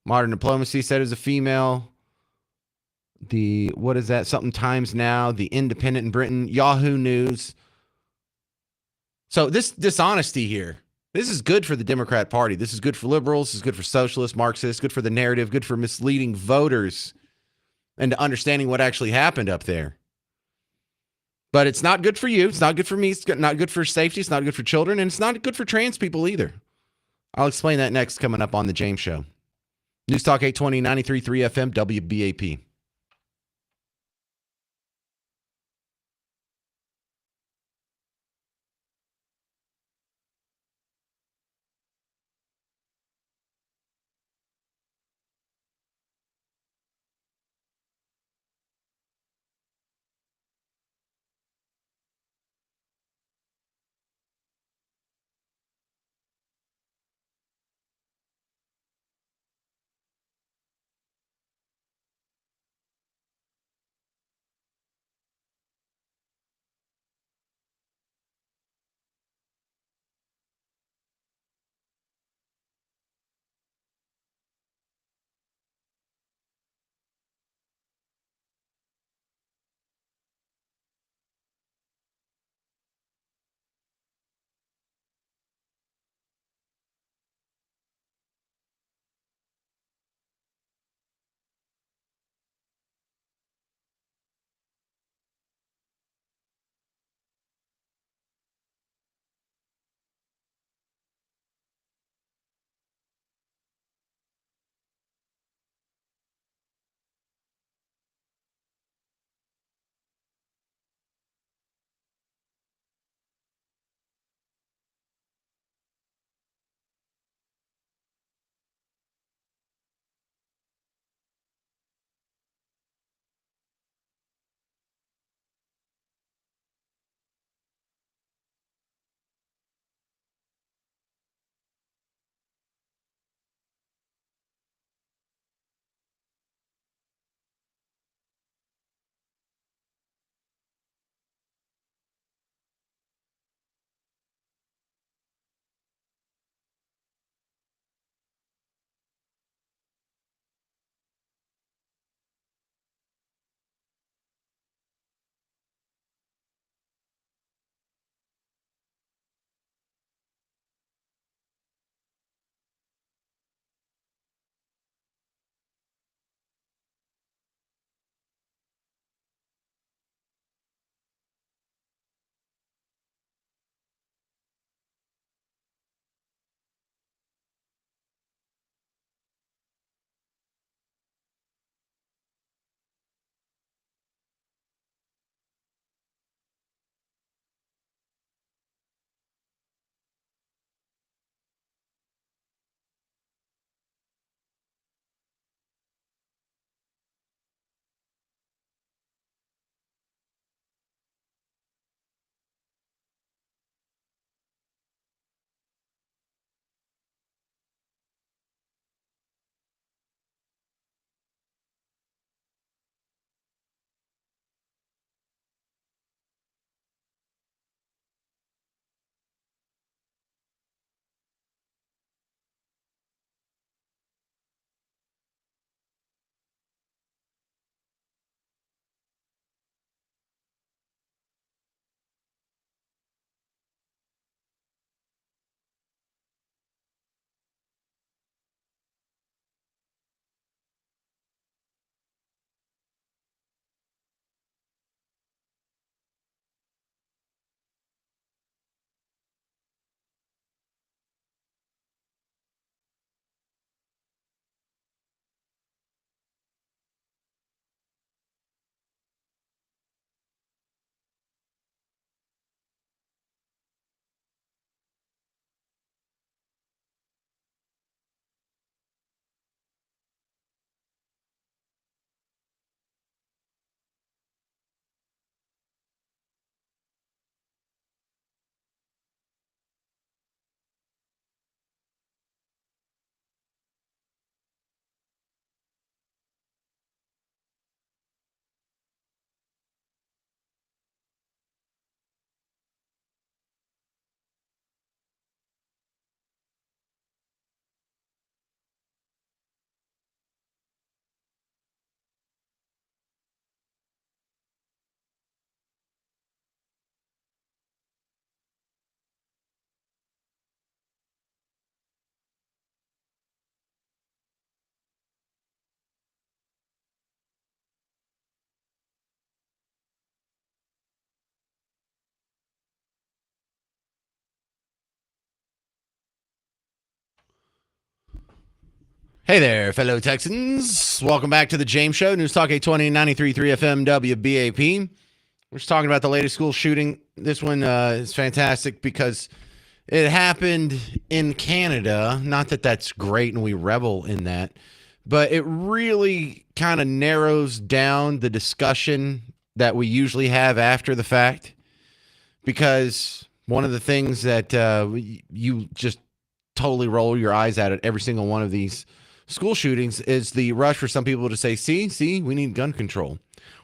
Modern Diplomacy said it was a female. What is that? Something Times Now, The Independent in Britain, Yahoo News. So this dishonesty here, this is good for the Democrat Party. This is good for liberals. This is good for socialists, Marxists, good for the narrative, good for misleading voters and understanding what actually happened up there. But it's not good for you. It's not good for me. It's not good for safety. It's not good for children. And it's not good for trans people either. I'll explain that next coming up on The James Show. News Talk 820, 93.3 FM, WBAP. Hey there, fellow Texans. Welcome back to the James Show. News Talk 820, 93.3 FM WBAP. We're just talking about the latest school shooting. This one is fantastic because it happened in Canada. Not that that's great and we revel in that, but it really kind of narrows down the discussion that we usually have after the fact, because one of the things that you just totally roll your eyes at every single one of these school shootings is the rush for some people to say, see, we need gun control.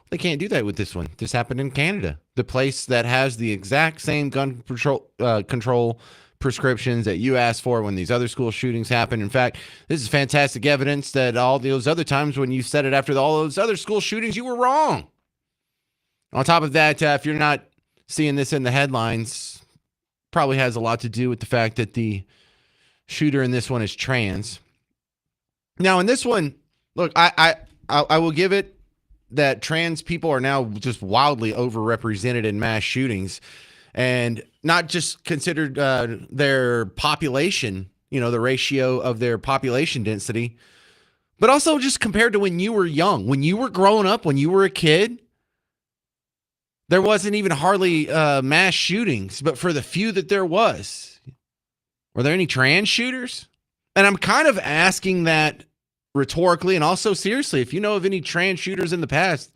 They can't do that with this one. This happened in Canada, the place that has the exact same gun control prescriptions that you asked for when these other school shootings happen. In fact, this is fantastic evidence that all those other times when you said it after all those other school shootings, you were wrong. On top of that, if you're not seeing this in the headlines, probably has a lot to do with the fact that the shooter in this one is trans. Now, in this one, look, I will give it that trans people are now just wildly overrepresented in mass shootings, and not just considered their population, the ratio of their population density, but also just compared to when you were young, when you were growing up, when you were a kid. There wasn't even hardly mass shootings, but for the few that there was, were there any trans shooters? And I'm kind of asking that rhetorically and also seriously. If you know of any trans shooters in the past,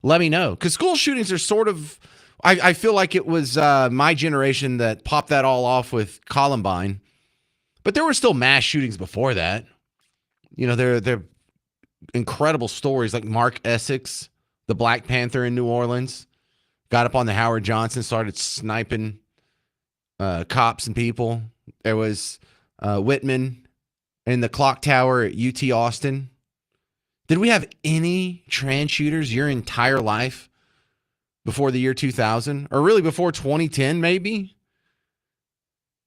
let me know. Because school shootings are sort of, I feel like it was my generation that popped that all off with Columbine. But there were still mass shootings before that. They're incredible stories like Mark Essex, the Black Panther in New Orleans, got up on the Howard Johnson, started sniping cops and people. There was Whitman in the clock tower at UT Austin. Did we have any trans shooters your entire life before the year 2000? Or really before 2010, maybe?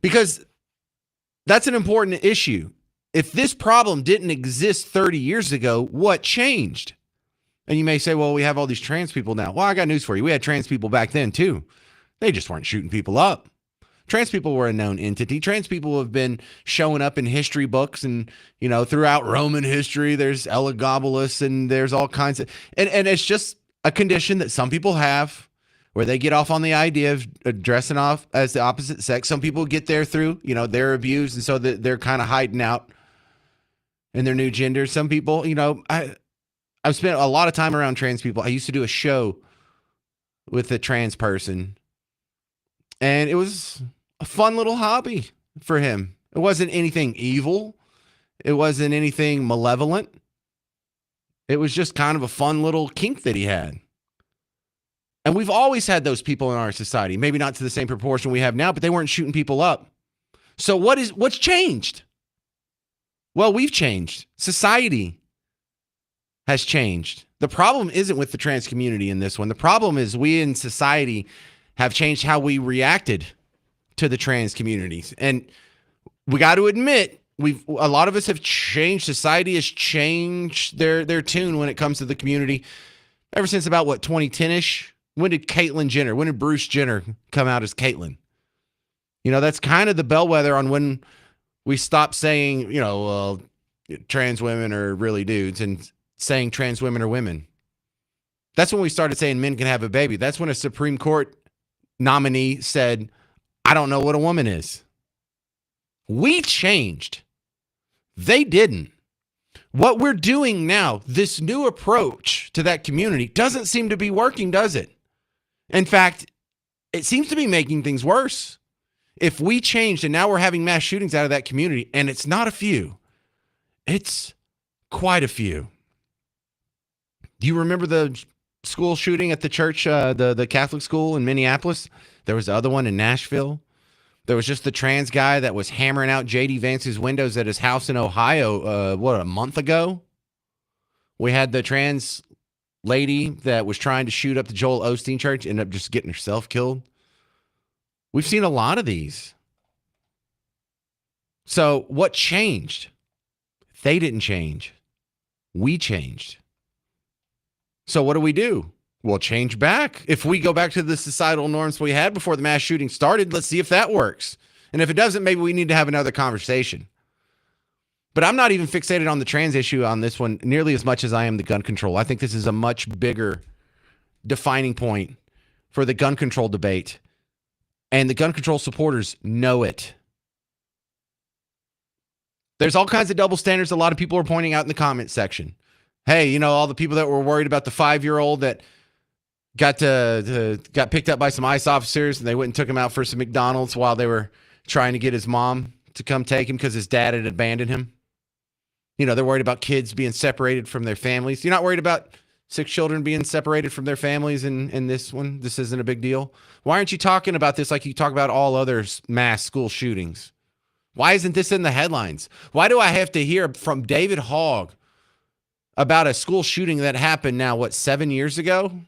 Because that's an important issue. If this problem didn't exist 30 years ago, what changed? And you may say, well, we have all these trans people now. Well, I got news for you. We had trans people back then, too. They just weren't shooting people up. Trans people were a known entity. Trans people have been showing up in history books and, throughout Roman history, there's Elagabalus and there's all kinds of, and it's just a condition that some people have where they get off on the idea of dressing off as the opposite sex. Some people get there through, they're abused. And so they're kind of hiding out in their new gender. Some people, I've spent a lot of time around trans people. I used to do a show with a trans person, and it was a fun little hobby for him. It wasn't anything evil. It wasn't anything malevolent. It was just kind of a fun little kink that he had. And we've always had those people in our society, maybe not to the same proportion we have now, but they weren't shooting people up. So what's changed? Well, we've changed. Society has changed. The problem isn't with the trans community in this one. The problem is we in society have changed how we reacted to the trans communities. And we got to admit, a lot of us have changed. Society has changed their tune when it comes to the community ever since about 2010-ish. When did Bruce Jenner come out as Caitlyn? That's kind of the bellwether on when we stopped saying, trans women are really dudes and saying trans women are women. That's when we started saying men can have a baby. That's when a Supreme Court nominee said, I don't know what a woman is. We changed. They didn't. What we're doing now, this new approach to that community, doesn't seem to be working, does it? In fact, it seems to be making things worse. If we changed and now we're having mass shootings out of that community, and it's not a few, it's quite a few. Do you remember the school shooting at the church, the Catholic school in Minneapolis? There was the other one in Nashville. There was just the trans guy that was hammering out J.D. Vance's windows at his house in Ohio, a month ago? We had the trans lady that was trying to shoot up the Joel Osteen church, ended up just getting herself killed. We've seen a lot of these. So what changed? They didn't change. We changed. So what do? We'll change back. If we go back to the societal norms we had before the mass shooting started, let's see if that works. And if it doesn't, maybe we need to have another conversation. But I'm not even fixated on the trans issue on this one nearly as much as I am the gun control. I think this is a much bigger defining point for the gun control debate. And the gun control supporters know it. There's all kinds of double standards a lot of people are pointing out in the comment section. Hey, you know, all the people that were worried about the 5-year-old that got picked up by some ICE officers and they went and took him out for some McDonald's while they were trying to get his mom to come take him because his dad had abandoned him. You know, they're worried about kids being separated from their families. You're not worried about 6 children being separated from their families in this one? This isn't a big deal? Why aren't you talking about this like you talk about all other mass school shootings? Why isn't this in the headlines? Why do I have to hear from David Hogg about a school shooting that happened now, 7 years ago?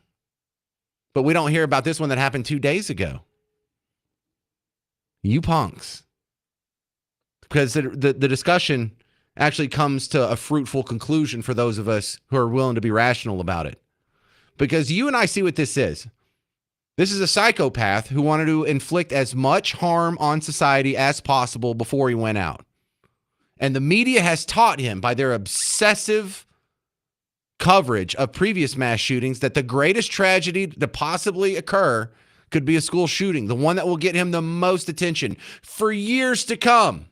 But we don't hear about this one that happened 2 days ago. You punks. Because the discussion actually comes to a fruitful conclusion for those of us who are willing to be rational about it. Because you and I see what this is. This is a psychopath who wanted to inflict as much harm on society as possible before he went out. And the media has taught him by their obsessive coverage of previous mass shootings that the greatest tragedy to possibly occur could be a school shooting, the one that will get him the most attention for years to come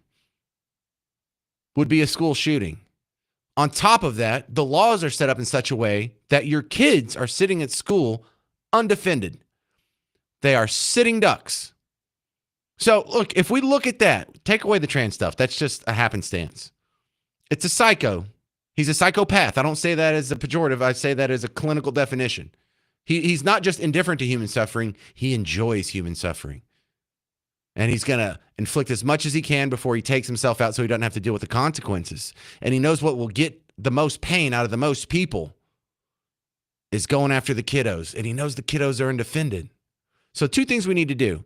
would be a school shooting. On top of that, the laws are set up in such a way that your kids are sitting at school undefended. They are sitting ducks. So look, if we look at that, take away the trans stuff, that's just a happenstance. It's a psycho. He's a psychopath. I don't say that as a pejorative. I say that as a clinical definition. He's not just indifferent to human suffering. He enjoys human suffering. And he's going to inflict as much as he can before he takes himself out so he doesn't have to deal with the consequences. And he knows what will get the most pain out of the most people is going after the kiddos. And he knows the kiddos are undefended. So 2 things we need to do.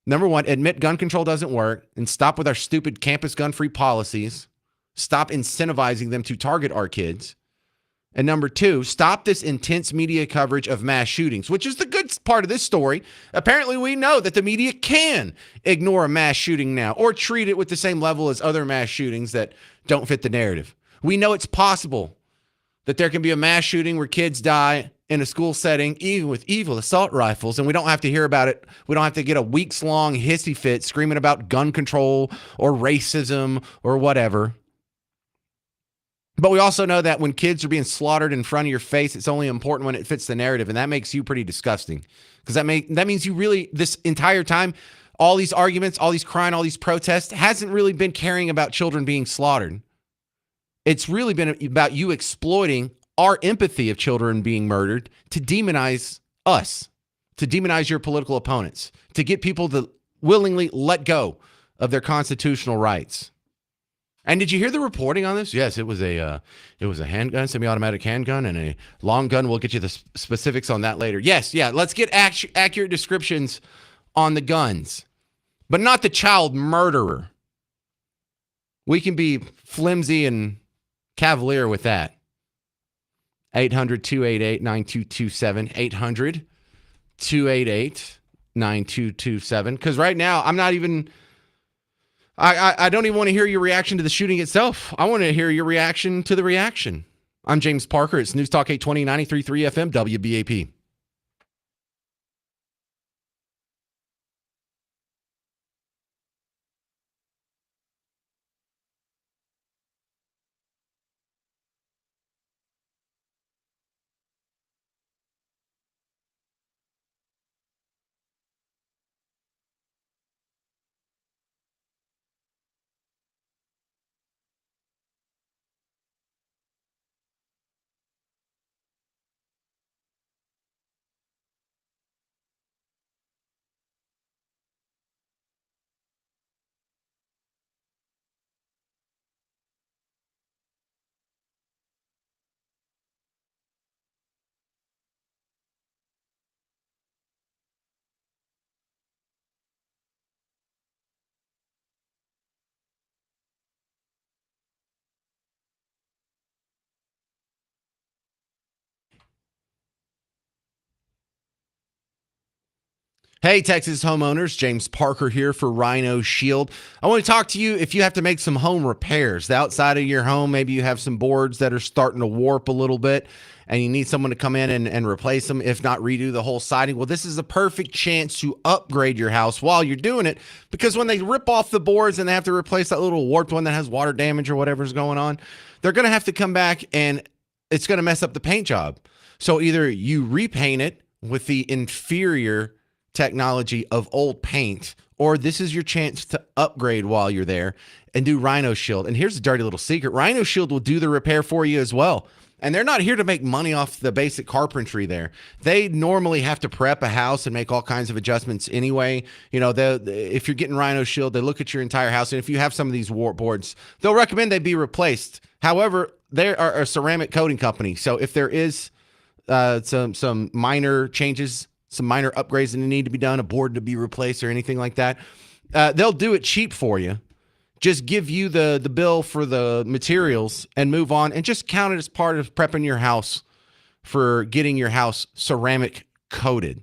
Number 1, admit gun control doesn't work and stop with our stupid campus gun-free policies. Stop incentivizing them to target our kids. And number 2, stop this intense media coverage of mass shootings, which is the good part of this story. Apparently, we know that the media can ignore a mass shooting now or treat it with the same level as other mass shootings that don't fit the narrative. We know it's possible that there can be a mass shooting where kids die in a school setting, even with evil assault rifles, and we don't have to hear about it. We don't have to get a weeks-long hissy fit screaming about gun control or racism or whatever. But we also know that when kids are being slaughtered in front of your face, it's only important when it fits the narrative, and that makes you pretty disgusting. Because that means you really, this entire time, all these arguments, all these crying, all these protests, hasn't really been caring about children being slaughtered. It's really been about you exploiting our empathy of children being murdered to demonize us, to demonize your political opponents, to get people to willingly let go of their constitutional rights. And did you hear the reporting on this? Yes, it was a handgun, semi-automatic handgun, and a long gun. We'll get you the specifics on that later. Yes, yeah, let's get accurate descriptions on the guns, but not the child murderer. We can be flimsy and cavalier with that. 800-288-9227. 800-288-9227. Because right now, I'm not even... I don't even want to hear your reaction to the shooting itself. I want to hear your reaction to the reaction. I'm James Parker. It's News Talk 820, 93.3 FM, WBAP. Hey, Texas homeowners, James Parker here for Rhino Shield. I want to talk to you if you have to make some home repairs. The outside of your home, maybe you have some boards that are starting to warp a little bit and you need someone to come in and replace them, if not redo the whole siding. Well, this is a perfect chance to upgrade your house while you're doing it, because when they rip off the boards and they have to replace that little warped one that has water damage or whatever's going on, they're going to have to come back and it's going to mess up the paint job. So either you repaint it with the inferior technology of old paint, or this is your chance to upgrade while you're there and do Rhino Shield. And here's a dirty little secret. Rhino Shield will do the repair for you as well. And they're not here to make money off the basic carpentry there. They normally have to prep a house and make all kinds of adjustments anyway. You know, if you're getting Rhino Shield, they look at your entire house. And if you have some of these warp boards, they'll recommend they be replaced. However, they are a ceramic coating company. So if there is some minor changes, some minor upgrades that need to be done, a board to be replaced or anything like that, they'll do it cheap for you. Just give you the bill for the materials and move on, and just count it as part of prepping your house for getting your house ceramic coated.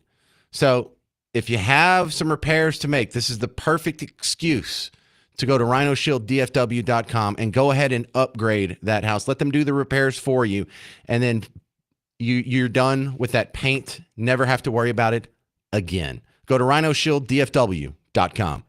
So if you have some repairs to make, this is the perfect excuse to go to rhinoshielddfw.com and go ahead and upgrade that house. Let them do the repairs for you, and then you're done with that paint. Never have to worry about it again. Go to rhinoshielddfw.com.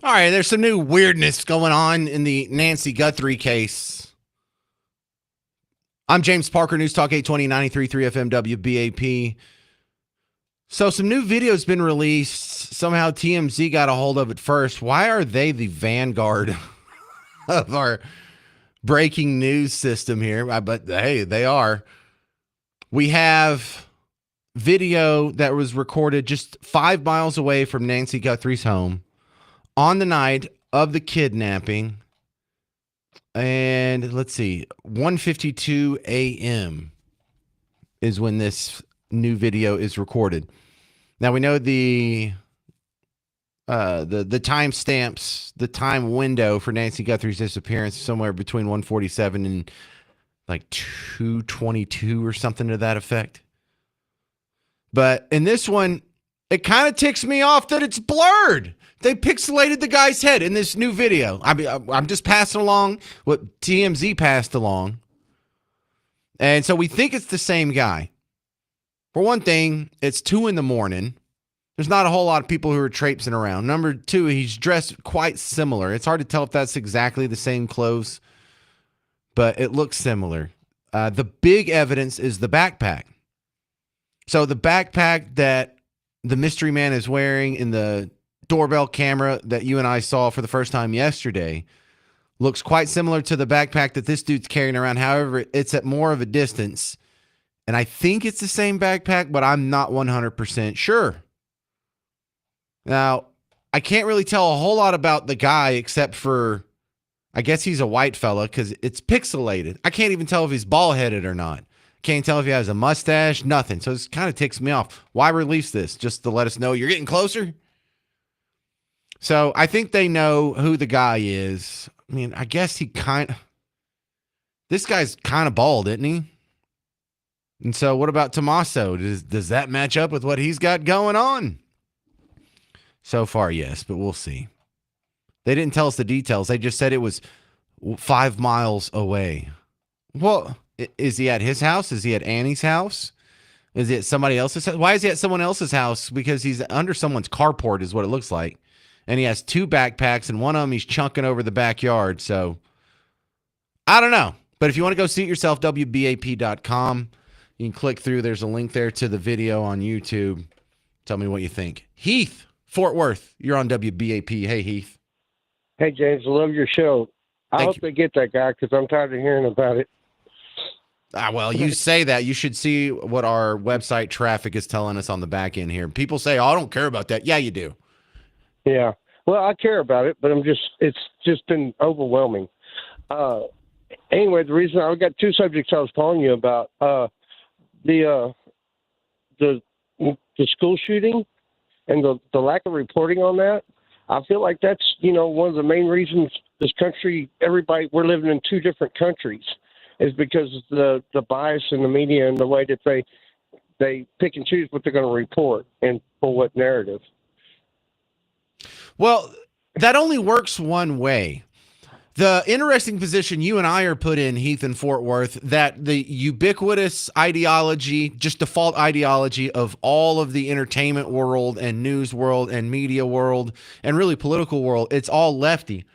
All right, there's some new weirdness going on in the Nancy Guthrie case. I'm James Parker, News Talk 820, 93.3 FM WBAP. So some new video's been released. Somehow TMZ got a hold of it first. Why are they the vanguard of our breaking news system here? But hey, they are. We have video that was recorded just 5 miles away from Nancy Guthrie's home on the night of the kidnapping. And let's see, 1:52 a.m. is when this new video is recorded. Now we know the time stamps, the time window for Nancy Guthrie's disappearance somewhere between 1:47 and like 2:22 or something to that effect. But in this one, it kind of ticks me off that it's blurred. They pixelated the guy's head in this new video. I mean, I'm just passing along what TMZ passed along. And so we think it's the same guy. For one thing, it's 2 a.m. There's not a whole lot of people who are traipsing around. Number 2, he's dressed quite similar. It's hard to tell if that's exactly the same clothes, but it looks similar. The big evidence is the backpack. So the backpack that the mystery man is wearing in the doorbell camera that you and I saw for the first time yesterday looks quite similar to the backpack that this dude's carrying around. However, it's at more of a distance. And I think it's the same backpack, but I'm not 100% sure. Now, I can't really tell a whole lot about the guy except for, I guess he's a white fella because it's pixelated. I can't even tell if he's bald-headed or not. Can't tell if he has a mustache, nothing. So it kind of ticks me off. Why release this? Just to let us know you're getting closer? So I think they know who the guy is. I mean, I guess this guy's kind of bald, isn't he? And so what about Tommaso? Does that match up with what he's got going on? So far, yes, but we'll see. They didn't tell us the details. They just said it was 5 miles away. Well, is he at his house? Is he at Annie's house? Is he at somebody else's house? Why is he at someone else's house? Because he's under someone's carport is what it looks like. And he has 2 backpacks, and one of them he's chunking over the backyard. So, I don't know. But if you want to go see it yourself, WBAP.com. You can click through. There's a link there to the video on YouTube. Tell me what you think. Heath, Fort Worth, you're on WBAP. Hey, Heath. Hey, James, I love your show. I hope they get that guy because I'm tired of hearing about it. Well, you say that. You should see what our website traffic is telling us on the back end here. People say, oh, I don't care about that. Yeah, you do. Yeah. Well, I care about it, but it's just been overwhelming. Anyway, the reason I've got 2 subjects I was calling you about, the school shooting and the lack of reporting on that. I feel like that's, one of the main reasons this country, we're living in 2 different countries is because of the bias in the media and the way that they pick and choose what they're going to report and for what narrative. Well, that only works one way. The interesting position you and I are put in, Heath and Fort Worth, that the ubiquitous ideology, just default ideology of all of the entertainment world and news world and media world and really political world, it's all lefty.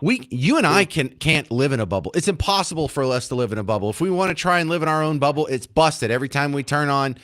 You and I can't live in a bubble. It's impossible for us to live in a bubble. If we want to try and live in our own bubble, it's busted every time we turn on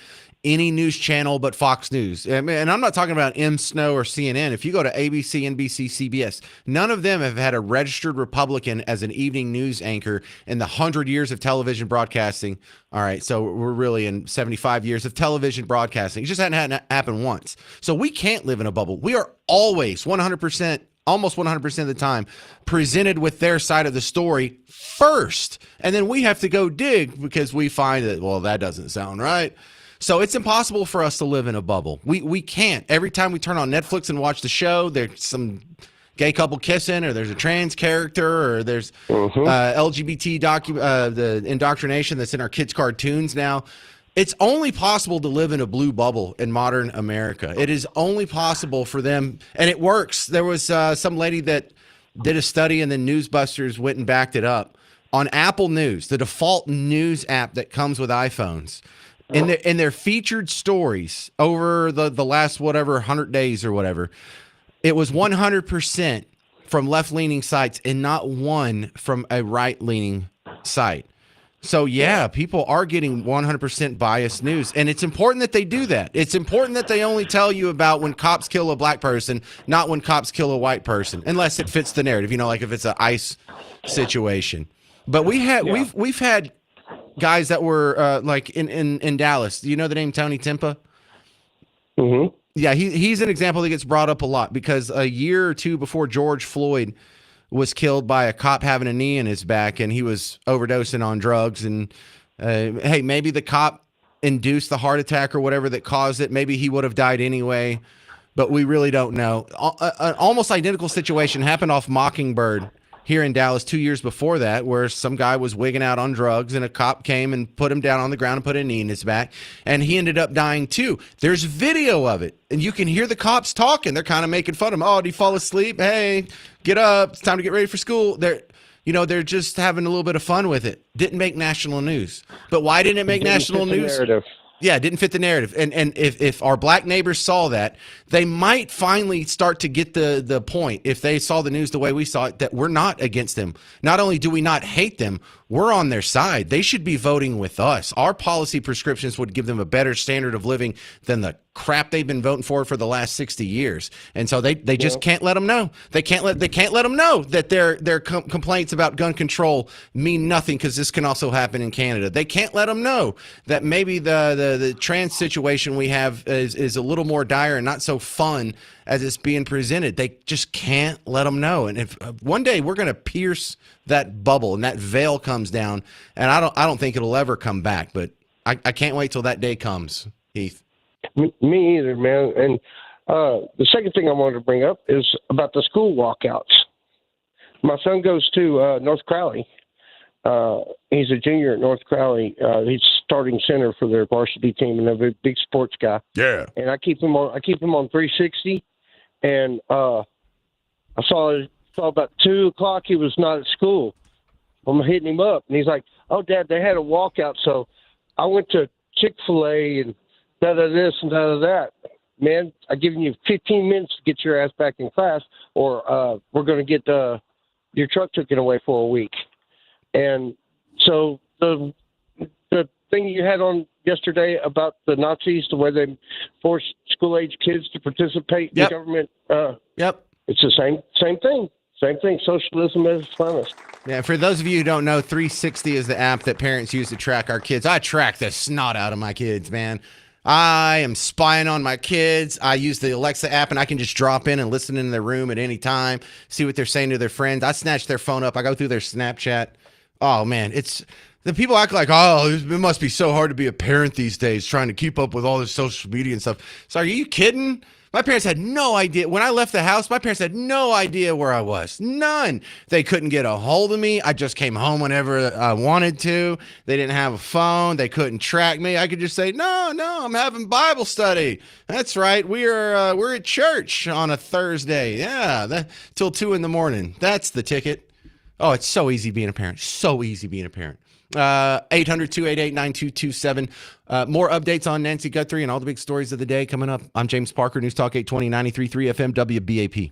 any news channel but Fox News. And I'm not talking about M. Snow or CNN. If you go to ABC, NBC, CBS, none of them have had a registered Republican as an evening news anchor in the 100 years of television broadcasting. All right, so we're really in 75 years of television broadcasting. It just hadn't happened once. So we can't live in a bubble. We are always 100%, almost 100% of the time, presented with their side of the story first. And then we have to go dig because we find that, well, that doesn't sound right. So it's impossible for us to live in a bubble. We can't. Every time we turn on Netflix and watch the show, there's some gay couple kissing, or there's a trans character, or there's LGBT the indoctrination that's in our kids' cartoons now. It's only possible to live in a blue bubble in modern America. It is only possible for them, and it works. There was some lady that did a study, and then Newsbusters went and backed it up. On Apple News, the default news app that comes with iPhones, in their featured stories over the last 100 days or whatever, it was 100% from left-leaning sites and not one from a right-leaning site. So, yeah, people are getting 100% biased news, and it's important that they do that. It's important that they only tell you about when cops kill a black person, not when cops kill a white person, unless it fits the narrative, like if it's an ICE situation. But we've had guys that were like in Dallas. Do you know the name Tony Timpa? Mm-hmm. Yeah, he's an example that gets brought up a lot because a year or two before George Floyd was killed by a cop having a knee in his back, and he was overdosing on drugs. And hey, maybe the cop induced the heart attack or whatever that caused it. Maybe he would have died anyway, but we really don't know. An almost identical situation happened off Mockingbird here in Dallas 2 years before that, where some guy was wigging out on drugs and a cop came and put him down on the ground and put a knee in his back, and he ended up dying too. There's video of it, and you can hear the cops talking. They're kind of making fun of him. Oh, did he fall asleep? Hey, get up. It's time to get ready for school. They're just having a little bit of fun with it. Didn't make national news. But why didn't it make national news? Narrative. Yeah, it didn't fit the narrative. And if our black neighbors saw that, they might finally start to get the point, if they saw the news the way we saw it, that we're not against them. Not only do we not hate them, we're on their side. They should be voting with us. Our policy prescriptions would give them a better standard of living than the crap they've been voting for the last 60 years. And so they just can't let them know. They can't let them know that their complaints about gun control mean nothing, because this can also happen in Canada. They can't let them know that maybe the trans situation we have is a little more dire and not so fun as it's being presented. They just can't let them know. And if one day we're going to pierce that bubble and that veil comes down, and I don't think it'll ever come back, but I can't wait till that day comes, Heath. Me either, man. And the second thing I wanted to bring up is about the school walkouts. My son goes to North Crowley. He's a junior at North Crowley. He's starting center for their varsity team, and they're a big sports guy. Yeah. And I keep him on 360. And I saw about 2:00 he was not at school. I'm hitting him up, and he's like, "Oh, Dad, they had a walkout, so I went to Chick-fil-A and this and that. Man, I've given you 15 minutes to get your ass back in class, or we're going to get your truck taken away for a week." And so the thing you had on yesterday about the Nazis, the way they forced school-age kids to participate in government, it's the same thing. Same thing, socialism at its finest. Yeah, for those of you who don't know, 360 is the app that parents use to track our kids. I track the snot out of my kids, man. I am spying on my kids. I use the Alexa app, and I can just drop in and listen in their room at any time, see what they're saying to their friends. I snatch their phone up. I go through their Snapchat. Oh, man, the people act like, oh, it must be so hard to be a parent these days, trying to keep up with all this social media and stuff. So are you kidding? My parents had no idea. When I left the house, my parents had no idea where I was. None. They couldn't get a hold of me. I just came home whenever I wanted to. They didn't have a phone. They couldn't track me. I could just say, no, I'm having Bible study. That's right. We're at church on a Thursday. Yeah, till 2 a.m. That's the ticket. Oh, it's so easy being a parent. So easy being a parent. 800-288-9227. More updates on Nancy Guthrie and all the big stories of the day coming up. I'm James Parker, News Talk 820, 93.3 FM, WBAP.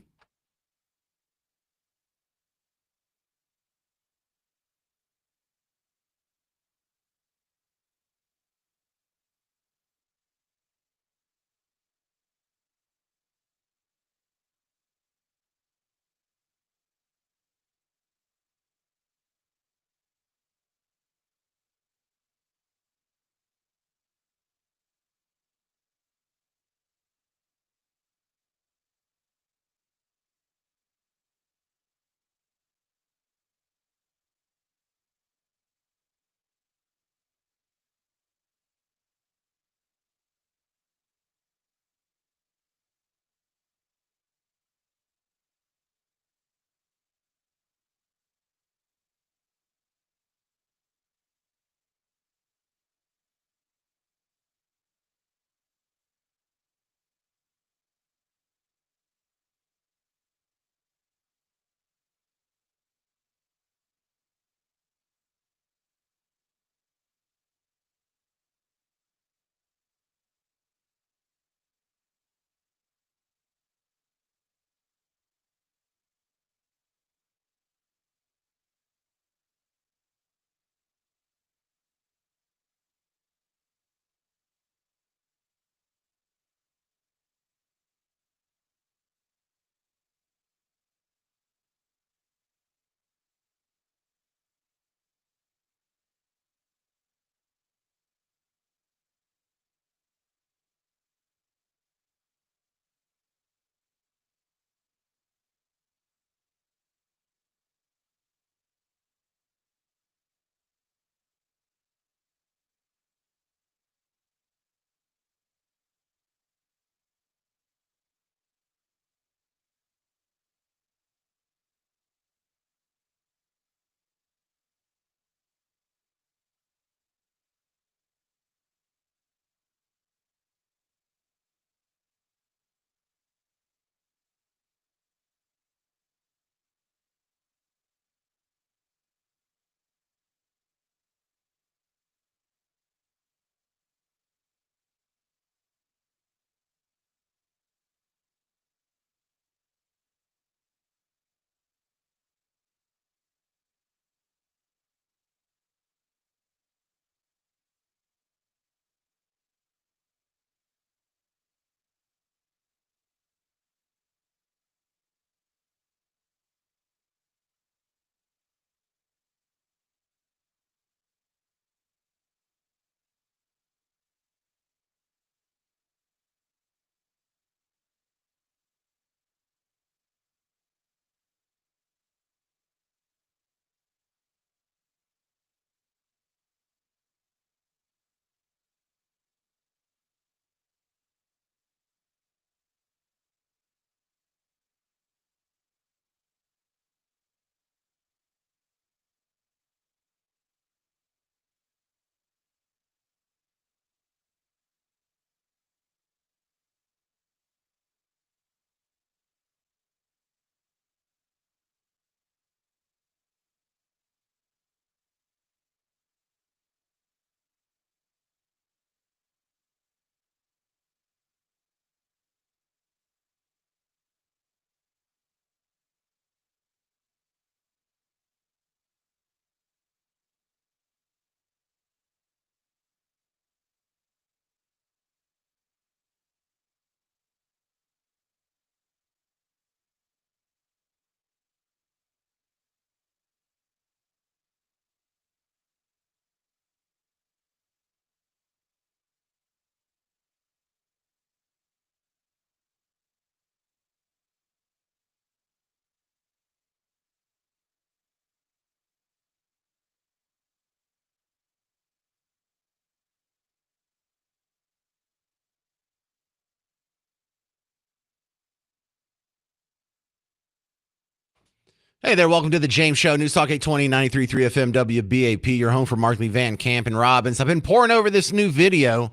Hey there, welcome to the James Show, News Talk 820, 93.3 FM WBAP, your home for Markley, Van Camp, and Robbins. I've been pouring over this new video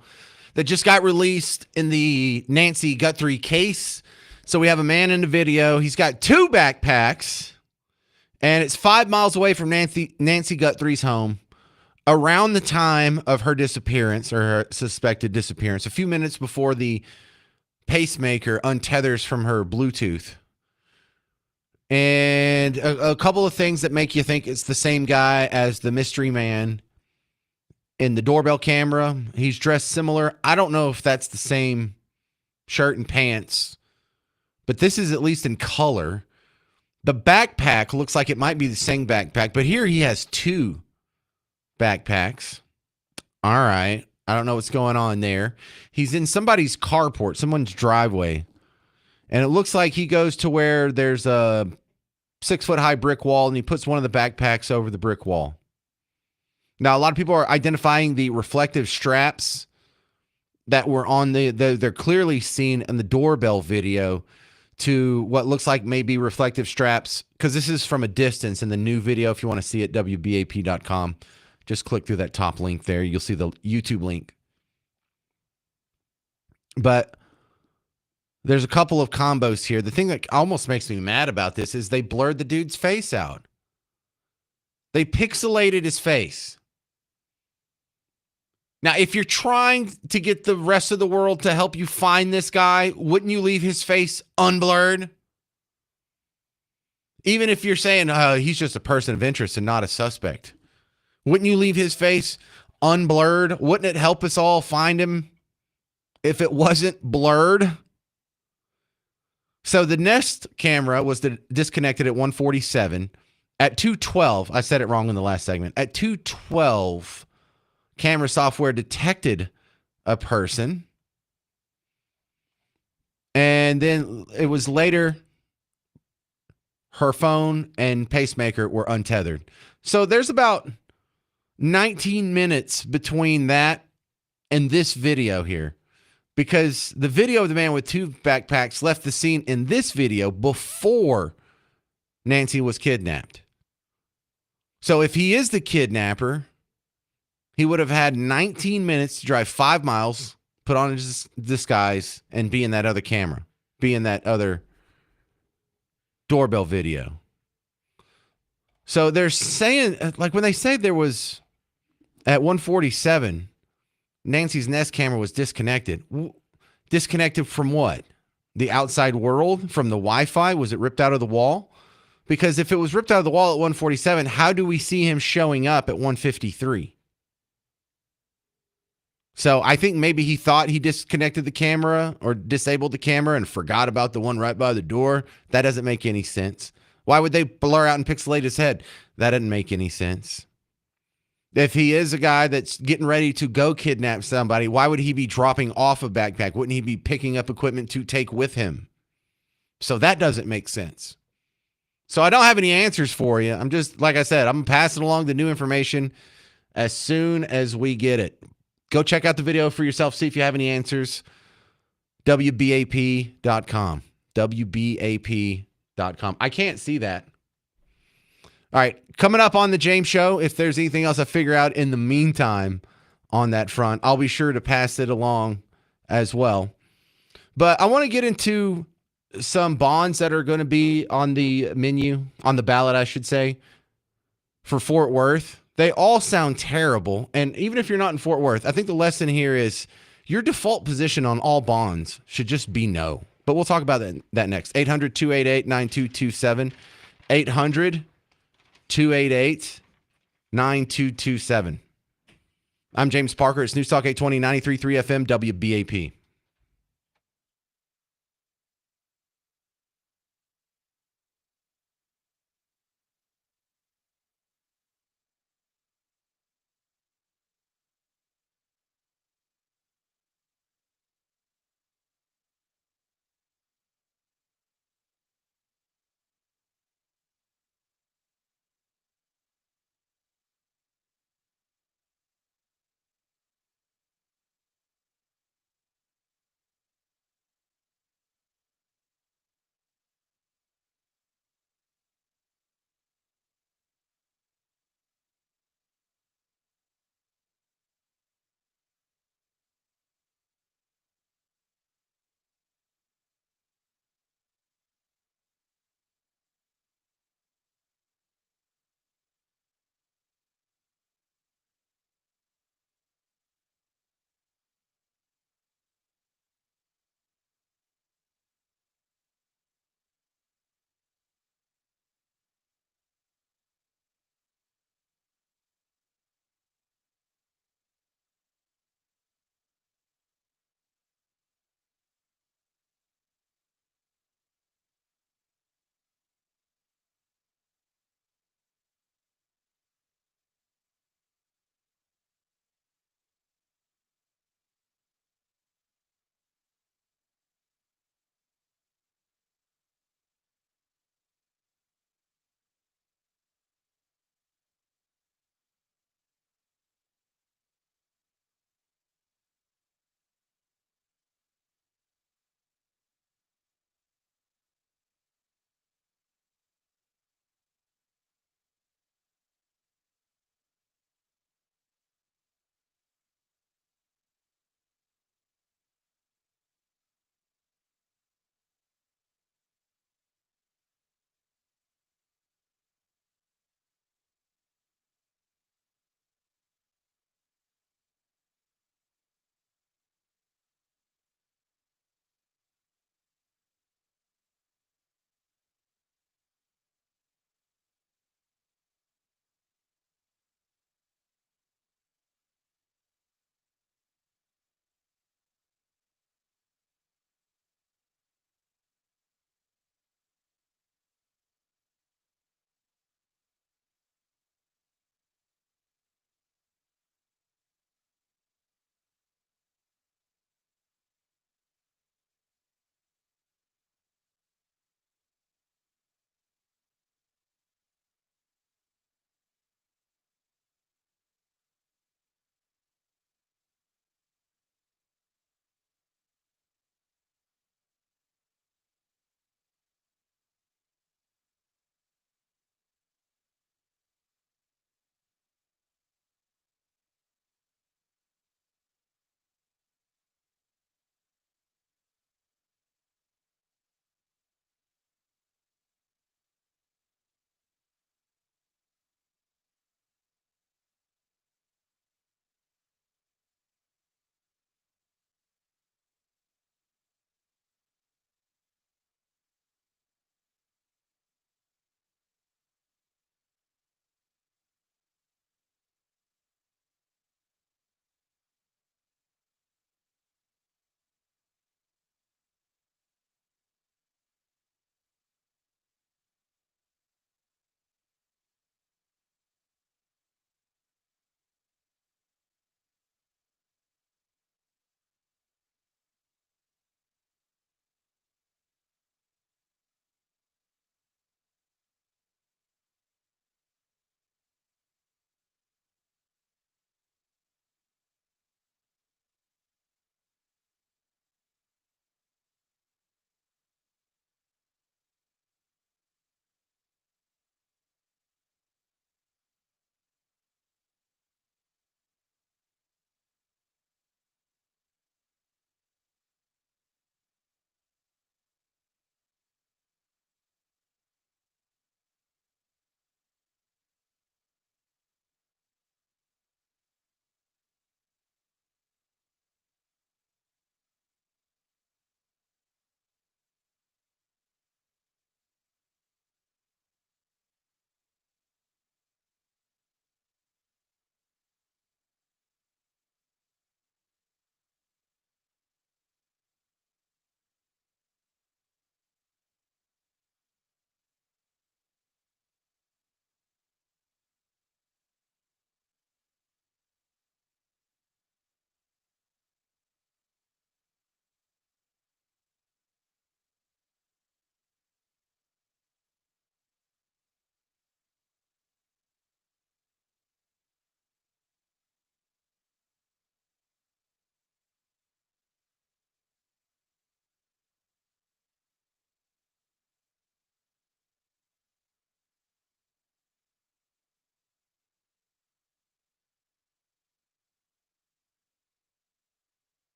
that just got released in the Nancy Guthrie case. So we have a man in the video. He's got two backpacks, and it's 5 miles away from Nancy Guthrie's home around the time of her disappearance, or her suspected disappearance, a few minutes before the pacemaker untethers from her Bluetooth. And a couple of things that make you think it's the same guy as the mystery man in the doorbell camera. He's dressed similar. I don't know if that's the same shirt and pants, but this is at least in color. The backpack looks like it might be the same backpack, but here he has two backpacks. All right. I don't know what's going on there. He's in somebody's carport, someone's driveway. And it looks like he goes to where there's a 6-foot-high brick wall, and he puts one of the backpacks over the brick wall. Now, a lot of people are identifying the reflective straps that were on they're clearly seen in the doorbell video to what looks like maybe reflective straps, because this is from a distance in the new video. If you want to see it, WBAP.com. Just click through that top link there. You'll see the YouTube link. But there's a couple of combos here. The thing that almost makes me mad about this is they blurred the dude's face out. They pixelated his face. Now, if you're trying to get the rest of the world to help you find this guy, wouldn't you leave his face unblurred? Even if you're saying he's just a person of interest and not a suspect. Wouldn't you leave his face unblurred? Wouldn't it help us all find him if it wasn't blurred? So the Nest camera was disconnected at 1:47. At 2:12, I said it wrong in the last segment. At 2:12, camera software detected a person. And then it was later, her phone and pacemaker were untethered. So there's about 19 minutes between that and this video here, because the video of the man with two backpacks left the scene in this video before Nancy was kidnapped. So if he is the kidnapper, he would have had 19 minutes to drive 5 miles, put on his disguise, and be in that other camera, be in that other doorbell video. So they're saying, like when they say there was, at 1:47, Nancy's Nest camera was disconnected. Disconnected from what? The outside world? From the Wi-Fi? Was it ripped out of the wall? Because if it was ripped out of the wall at 1:47, how do we see him showing up at 1:53? So I think maybe he thought he disconnected the camera or disabled the camera and forgot about the one right by the door. That doesn't make any sense. Why would they blur out and pixelate his head? That doesn't make any sense. If he is a guy that's getting ready to go kidnap somebody, why would he be dropping off a backpack? Wouldn't he be picking up equipment to take with him? So that doesn't make sense. So I don't have any answers for you. I'm just, like I said, I'm passing along the new information as soon as we get it. Go check out the video for yourself. See if you have any answers. WBAP.com. WBAP.com. I can't see that. All right, coming up on the James Show, if there's anything else I figure out in the meantime on that front, I'll be sure to pass it along as well. But I want to get into some bonds that are going to be on the menu, on the ballot, I should say, for Fort Worth. They all sound terrible. And even if you're not in Fort Worth, I think the lesson here is your default position on all bonds should just be no. But we'll talk about that next. 800-288-9227. 800-288-9227. I'm James Parker. It's News Talk 820, 93.3 FM, WBAP.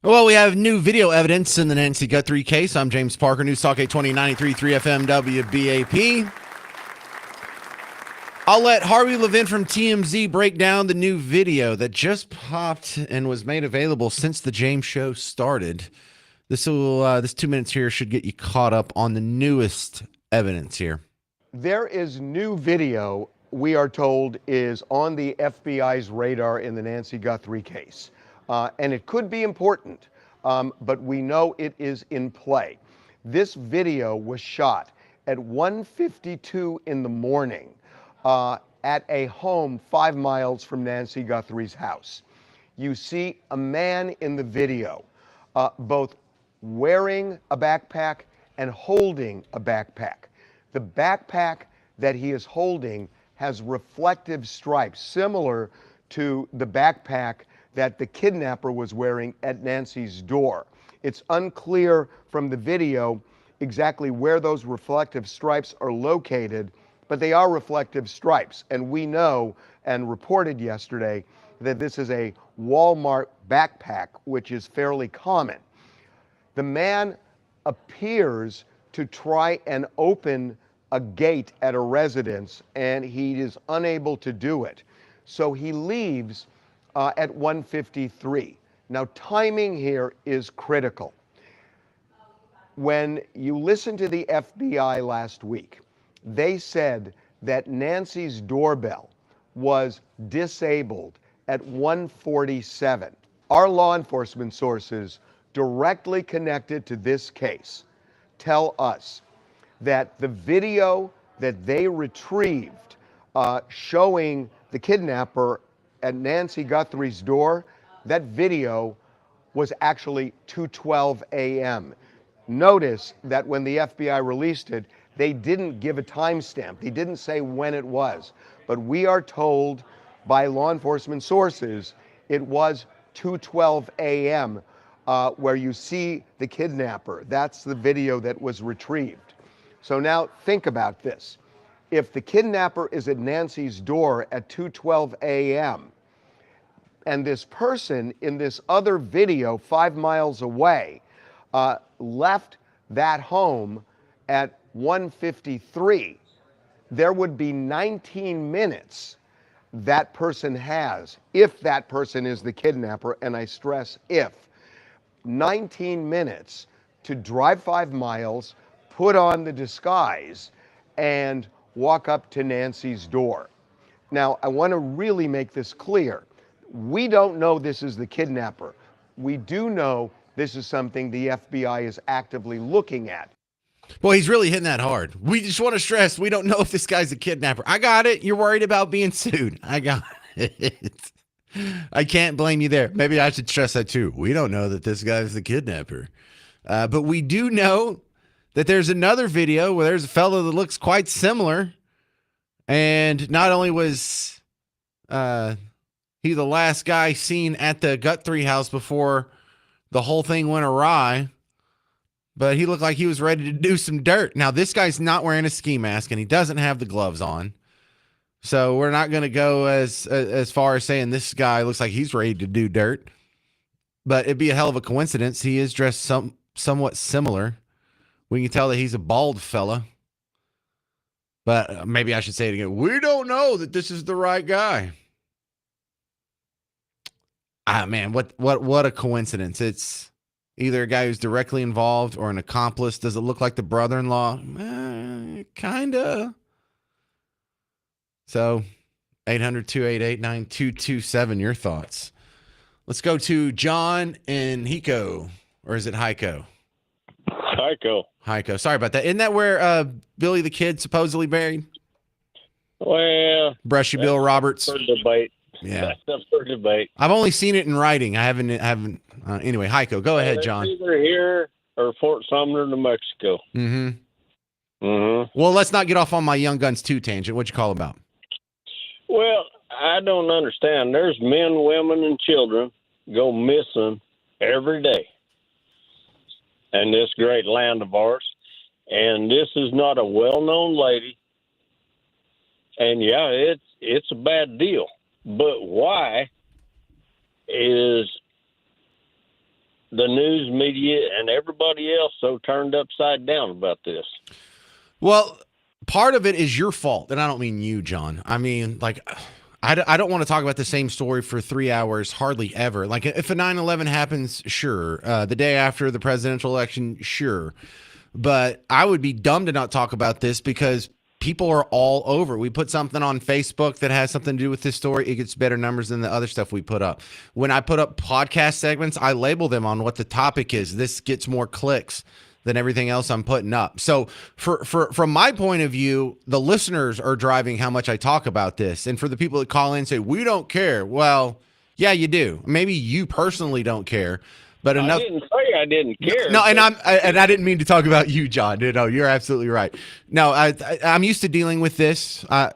Well, we have new video evidence in the Nancy Guthrie case. I'm James Parker, News Talk 820 93.3 FM WBAP. I'll let Harvey Levin from TMZ break down the new video that just popped and was made available since the James Show started. This 2 minutes here should get you caught up on the newest evidence here. There is new video, we are told, is on the FBI's radar in the Nancy Guthrie case. And it could be important, but we know it is in play. This video was shot at 1:52 in the morning at a home 5 miles from Nancy Guthrie's house. You see a man in the video, both wearing a backpack and holding a backpack. The backpack that he is holding has reflective stripes similar to the backpack that the kidnapper was wearing at Nancy's door. It's unclear from the video exactly where those reflective stripes are located, but they are reflective stripes. And we know and reported yesterday that this is a Walmart backpack, which is fairly common. The man appears to try and open a gate at a residence, and he is unable to do it. So he leaves at 1:53. Now, timing here is critical. When you listen to the FBI last week, they said that Nancy's doorbell was disabled at 1:47. Our law enforcement sources directly connected to this case tell us that the video that they retrieved showing the kidnapper at Nancy Guthrie's door, that video was actually 2:12 a.m. Notice that when the FBI released it, they didn't give a timestamp. They didn't say when it was. But we are told by law enforcement sources it was 2:12 a.m. Where you see the kidnapper. That's the video that was retrieved. So now think about this. If the kidnapper is at Nancy's door at 2:12 a.m., and this person in this other video 5 miles away left that home at 1:53, there would be 19 minutes that person has, if that person is the kidnapper, and I stress if, 19 minutes to drive 5 miles, put on the disguise, and walk up to Nancy's door. Now, I want to really make this clear. We don't know this is the kidnapper. We do know this is something the FBI is actively looking at. Well, he's really hitting that hard. We just want to stress, we don't know if this guy's a kidnapper. I got it. You're worried about being sued. I got it. I can't blame you there. Maybe I should stress that too. We don't know that this guy's the kidnapper. But we do know that there's another video where there's a fellow that looks quite similar. And not only was he the last guy seen at the Guthrie house before the whole thing went awry, but he looked like he was ready to do some dirt. Now, this guy's not wearing a ski mask, and he doesn't have the gloves on. So we're not going to go as far as saying this guy looks like he's ready to do dirt. But it'd be a hell of a coincidence. He is dressed somewhat similar. We can tell that he's a bald fella. But maybe I should say it again. We don't know that this is the right guy. Ah, man, what a coincidence. It's either a guy who's directly involved or an accomplice. Does it look like the brother-in-law? Kind of. So 800-288-9227, your thoughts. Let's go to John and Hiko, or is it Heiko? Heiko. Sorry about that. Isn't that where Billy the Kid supposedly buried? Well, Brushy Bill Roberts. For debate. Yeah. That's up for debate. I've only seen it in writing. I haven't. Anyway, Heiko, go ahead, John. Either here or Fort Sumner, New Mexico. Well, let's not get off on my Young Guns 2 tangent. What'd you call about? Well, I don't understand. There's men, women, and children go missing every day in this great land of ours. And this is not a well-known lady. And, yeah, it's a bad deal. But why is the news media and everybody else so turned upside down about this? Well, part of it is your fault, and I don't mean you, John. I mean, like, I don't want to talk about the same story for 3 hours, hardly ever. Like, if a 9/11 happens, sure. The day after the presidential election, sure. But I would be dumb to not talk about this because people are all over. We put something on Facebook that has something to do with this story. It gets better numbers than the other stuff we put up. When I put up podcast segments, I label them on what the topic is. This gets more clicks than everything else I'm putting up. So from my point of view, the listeners are driving how much I talk about this. And for the people that call in and say, we don't care. Well, yeah, you do. Maybe you personally don't care. But enough. I didn't say I didn't care. No, and I didn't mean to talk about you, John. No, you're absolutely right. No, I'm used to dealing with this. I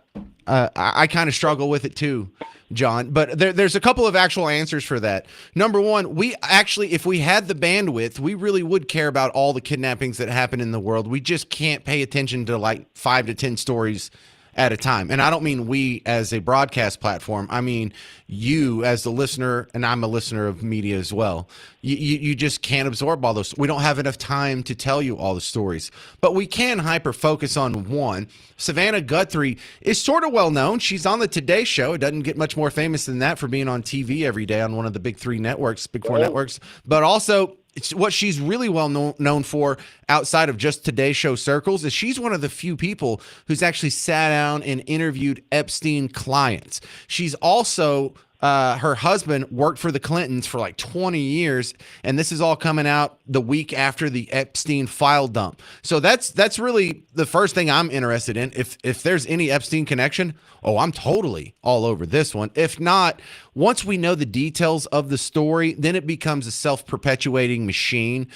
kind of struggle with it too, John. But there's a couple of actual answers for that. Number one, we actually, if we had the bandwidth, we really would care about all the kidnappings that happen in the world. We just can't pay attention to like 5 to 10 stories at a time. And I don't mean we as a broadcast platform. I mean you as the listener, and I'm a listener of media as well. You just can't absorb all those. We don't have enough time to tell you all the stories. But we can hyper focus on one. Savannah Guthrie is sort of well known. She's on the Today Show. It doesn't get much more famous than that for being on TV every day on one of the big 3 networks, big 4 networks. But also, it's what she's really well known for outside of just Today Show circles is she's one of the few people who's actually sat down and interviewed Epstein clients. She's also her husband worked for the Clintons for like 20 years, and this is all coming out the week after the Epstein file dump. So that's really the first thing I'm interested in. If there's any Epstein connection, I'm totally all over this one. If not, once we know the details of the story, then it becomes a self-perpetuating machine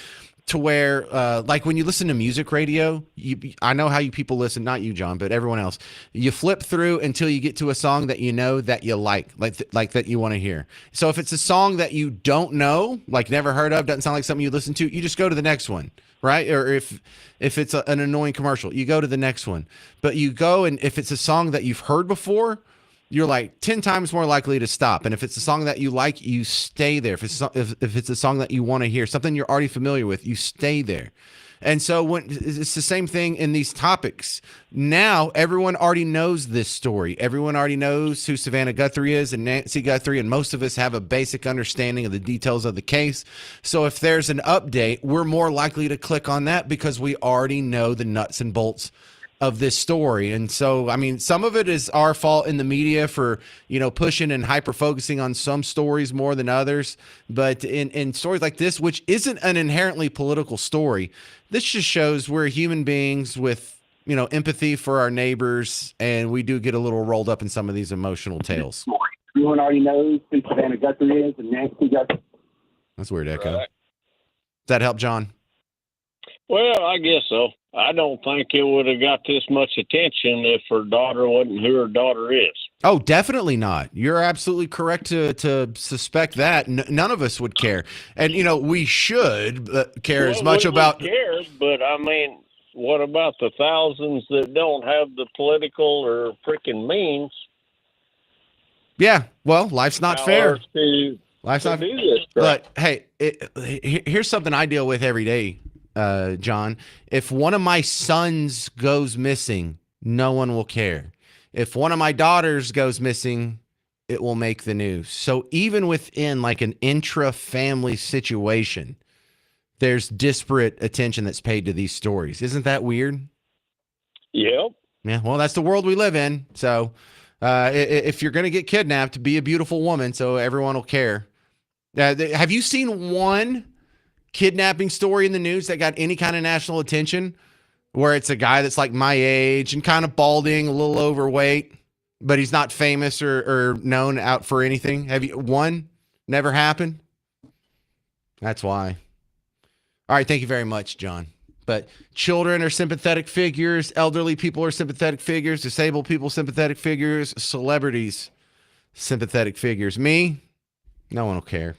to where, like when you listen to music radio, I know how you people listen, not you, John, but everyone else. You flip through until you get to a song that you know that you like that you want to hear. So if it's a song that you don't know, like never heard of, doesn't sound like something you listen to, you just go to the next one, right? Or if it's an annoying commercial, you go to the next one. But you go, and if it's a song that you've heard before, you're like 10 times more likely to stop. And if it's a song that you like, you stay there. If it's a song that you want to hear, something you're already familiar with, you stay there. And so when it's the same thing in these topics. Now everyone already knows this story. Everyone already knows who Savannah Guthrie is and Nancy Guthrie, and most of us have a basic understanding of the details of the case. So if there's an update, we're more likely to click on that because we already know the nuts and bolts of this story. And so, I mean, some of it is our fault in the media for, pushing and hyper focusing on some stories more than others. But in stories like this, which isn't an inherently political story, this just shows we're human beings with, empathy for our neighbors. And we do get a little rolled up in some of these emotional tales. Everyone already knows who Savannah Guthrie is and Nancy Guthrie. That's weird, Echo. Does that help, John? Well, I guess so. I don't think it would have got this much attention if her daughter wasn't who her daughter is. Oh, definitely not. You're absolutely correct to suspect that. None of us would care. And, we should care as much about... care, but I mean, what about the thousands that don't have the political or freaking means? Yeah, well, life's not fair. Life's not fair. But, hey, here's something I deal with every day. John, if one of my sons goes missing, no one will care. If one of my daughters goes missing, it will make the news. So even within like an intra-family situation, there's disparate attention that's paid to these stories. Isn't that weird? Yep. Yeah, well, that's the world we live in. So if you're going to get kidnapped, be a beautiful woman so everyone will care. Have you seen one kidnapping story in the news that got any kind of national attention where it's a guy that's like my age and kind of balding, a little overweight, but he's not famous or known out for anything? Have you one? Never happened? That's why. All right. Thank you very much, John. But children are sympathetic figures. Elderly people are sympathetic figures. Disabled people, sympathetic figures. Celebrities, sympathetic figures. Me, no one will care.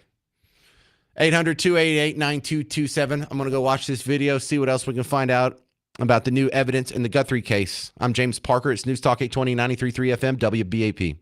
800-288-9227. I'm going to go watch this video, see what else we can find out about the new evidence in the Guthrie case. I'm James Parker. It's News Talk 820, 93.3 FM, WBAP.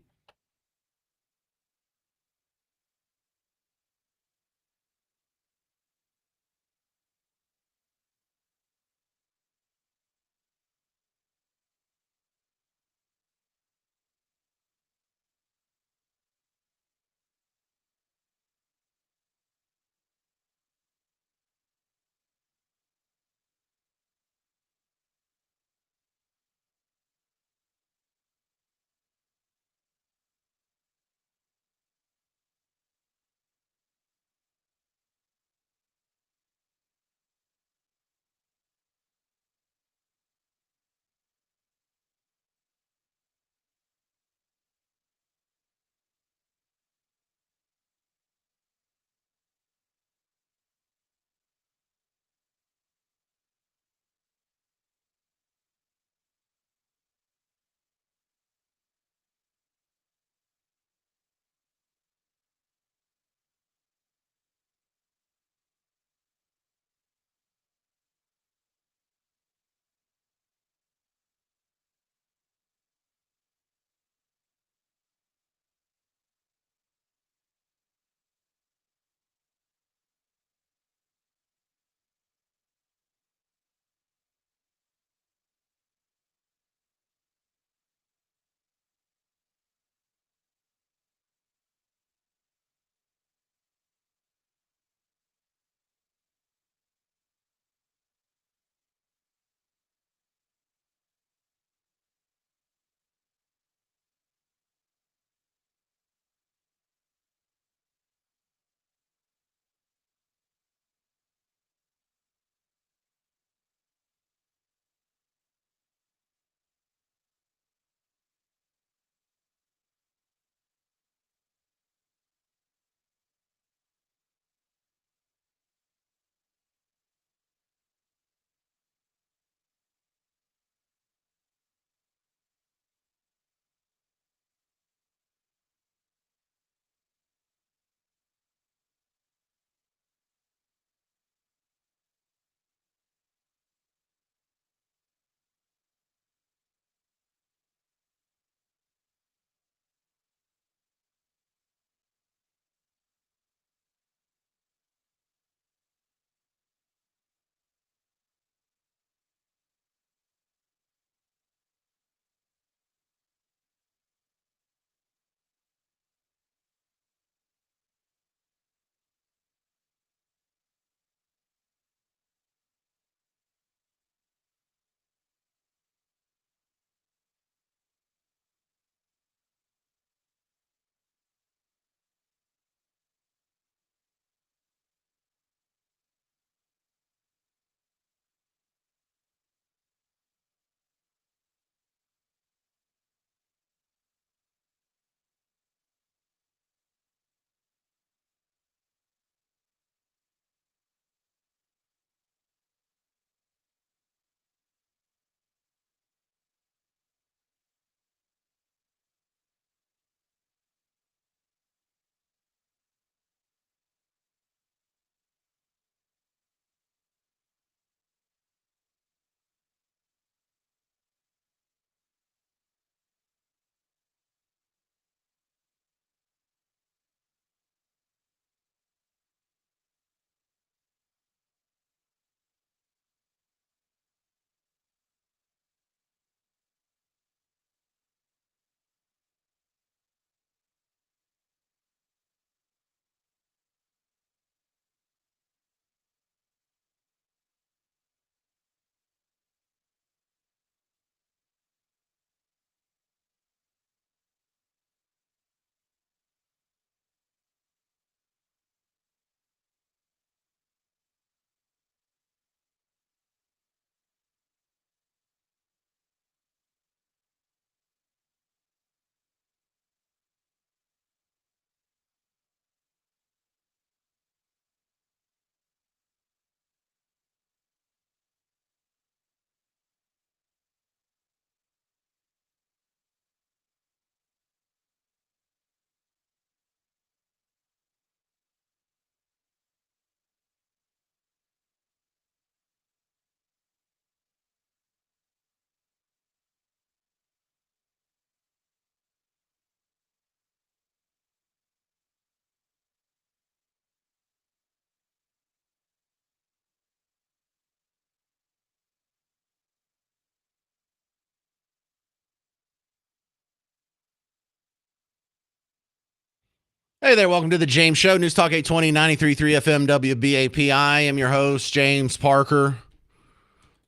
Hey there, welcome to the James Show, News Talk 820, 93.3 FM WBAP. I am your host, James Parker,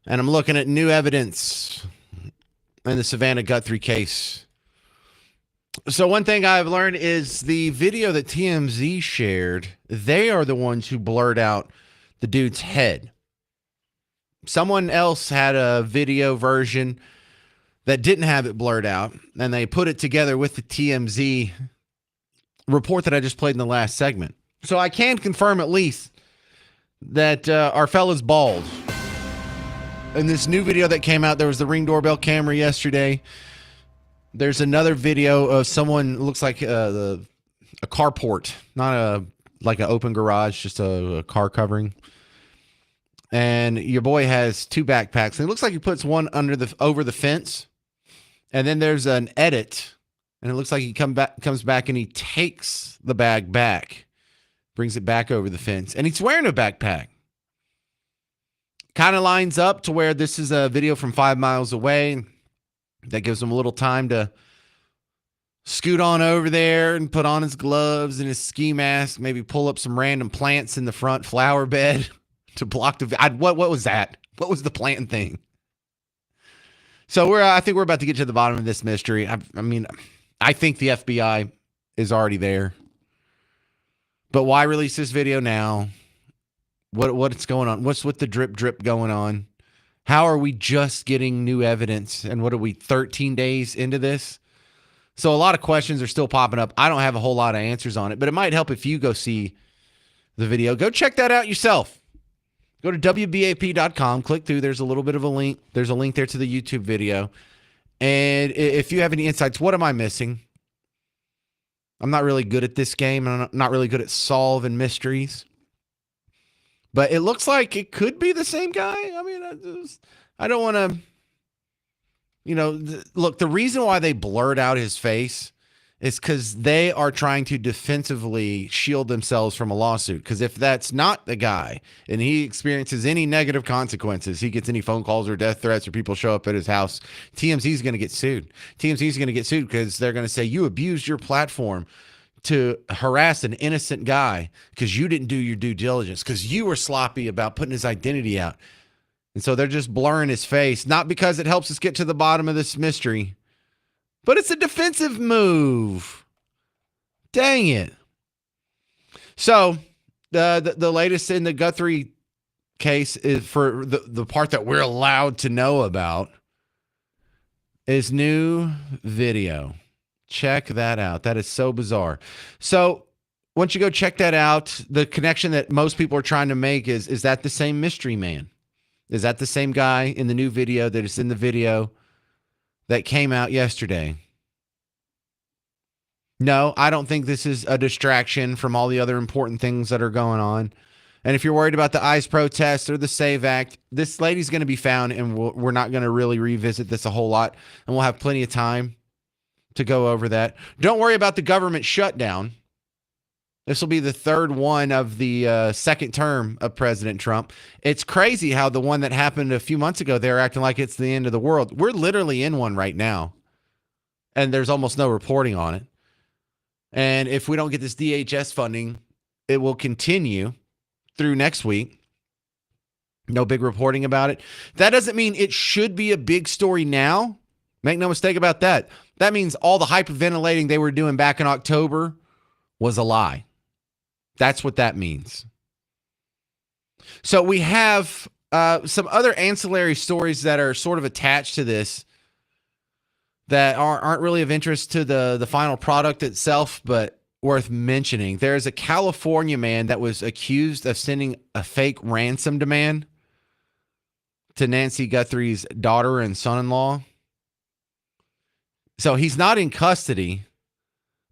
and I'm looking at new evidence in the Savannah Guthrie case. So one thing I've learned is the video that TMZ shared, they are the ones who blurred out the dude's head. Someone else had a video version that didn't have it blurred out, and they put it together with the TMZ report that I just played in the last segment. So I can confirm at least that our fella's bald. In this new video that came out, there was the Ring doorbell camera yesterday. There's another video of someone, looks like a carport, not like an open garage, just a car covering. And your boy has two backpacks. And it looks like he puts one over the fence. And then there's an edit. And it looks like he comes back and he takes the bag back, brings it back over the fence, and he's wearing a backpack. Kind of lines up to where this is a video from 5 miles away. That gives him a little time to scoot on over there and put on his gloves and his ski mask, maybe pull up some random plants in the front flower bed to block the... What was that? What was the plant thing? So I think we're about to get to the bottom of this mystery. I think the FBI is already there. But why release this video now? What's going on? What's with the drip going on? How are we just getting new evidence? And what are we, 13 days into this? So a lot of questions are still popping up. I don't have a whole lot of answers on it, but it might help if you go see the video. Go check that out yourself. Go to WBAP.com, click through. There's a little bit of a link. There's a link there to the YouTube video. And if you have any insights, what am I missing? I'm not really good at this game. I'm not really good at solving mysteries. But it looks like it could be the same guy. I don't want to, look, the reason why they blurred out his face is because they are trying to defensively shield themselves from a lawsuit. Because if that's not the guy and he experiences any negative consequences, he gets any phone calls or death threats or people show up at his house, TMZ is going to get sued. TMZ is going to get sued because they're going to say you abused your platform to harass an innocent guy because you didn't do your due diligence, because you were sloppy about putting his identity out. And so they're just blurring his face, not because it helps us get to the bottom of this mystery, but it's a defensive move. Dang it. So the latest in the Guthrie case is, for the part that we're allowed to know about, is new video. Check that out. That is so bizarre. So once you go check that out, the connection that most people are trying to make is that the same mystery man? Is that the same guy in the new video that is in the video that came out yesterday? No, I don't think this is a distraction from all the other important things that are going on. And if you're worried about the ICE protests or the SAVE Act, this lady's going to be found, and we're not going to really revisit this a whole lot, and we'll have plenty of time to go over that. Don't worry about the government shutdown. This will be the third one of the second term of President Trump. It's crazy how the one that happened a few months ago, they're acting like it's the end of the world. We're literally in one right now, and there's almost no reporting on it. And if we don't get this DHS funding, it will continue through next week. No big reporting about it. That doesn't mean it should be a big story now. Make no mistake about that. That means all the hyperventilating they were doing back in October was a lie. That's what that means. So we have some other ancillary stories that are sort of attached to this that aren't really of interest to the final product itself, but worth mentioning. There's a California man that was accused of sending a fake ransom demand to Nancy Guthrie's daughter and son-in-law. So he's not in custody,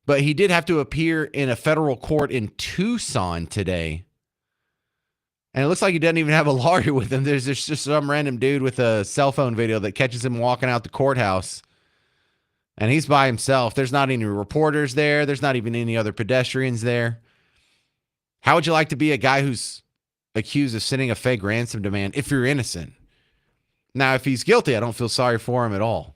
but he did have to appear in a federal court in Tucson today. And it looks like he doesn't even have a lawyer with him. There's just some random dude with a cell phone video that catches him walking out the courthouse. And he's by himself. There's not any reporters there. There's not even any other pedestrians there. How would you like to be a guy who's accused of sending a fake ransom demand if you're innocent? Now, if he's guilty, I don't feel sorry for him at all.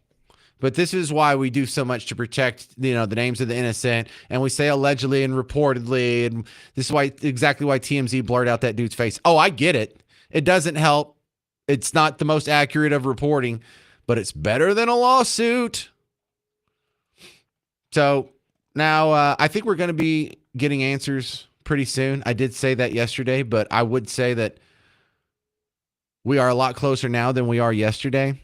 But this is why we do so much to protect, the names of the innocent, and we say allegedly and reportedly, and this is exactly why TMZ blurred out that dude's face. Oh, I get it. It doesn't help. It's not the most accurate of reporting, but it's better than a lawsuit. So now I think we're going to be getting answers pretty soon. I did say that yesterday, but I would say that we are a lot closer now than we are yesterday.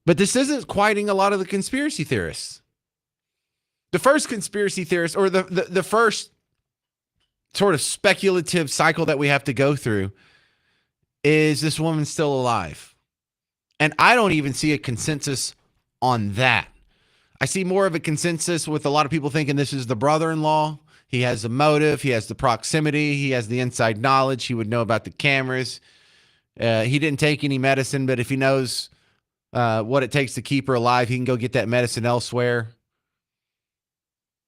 But this isn't quieting a lot of the conspiracy theorists. The first conspiracy theorist, or the first sort of speculative cycle that we have to go through, is this woman still alive? And I don't even see a consensus on that. I see more of a consensus with a lot of people thinking this is the brother-in-law. He has a motive. He has the proximity. He has the inside knowledge. He would know about the cameras. He didn't take any medicine, but if he knows what it takes to keep her alive, he can go get that medicine elsewhere.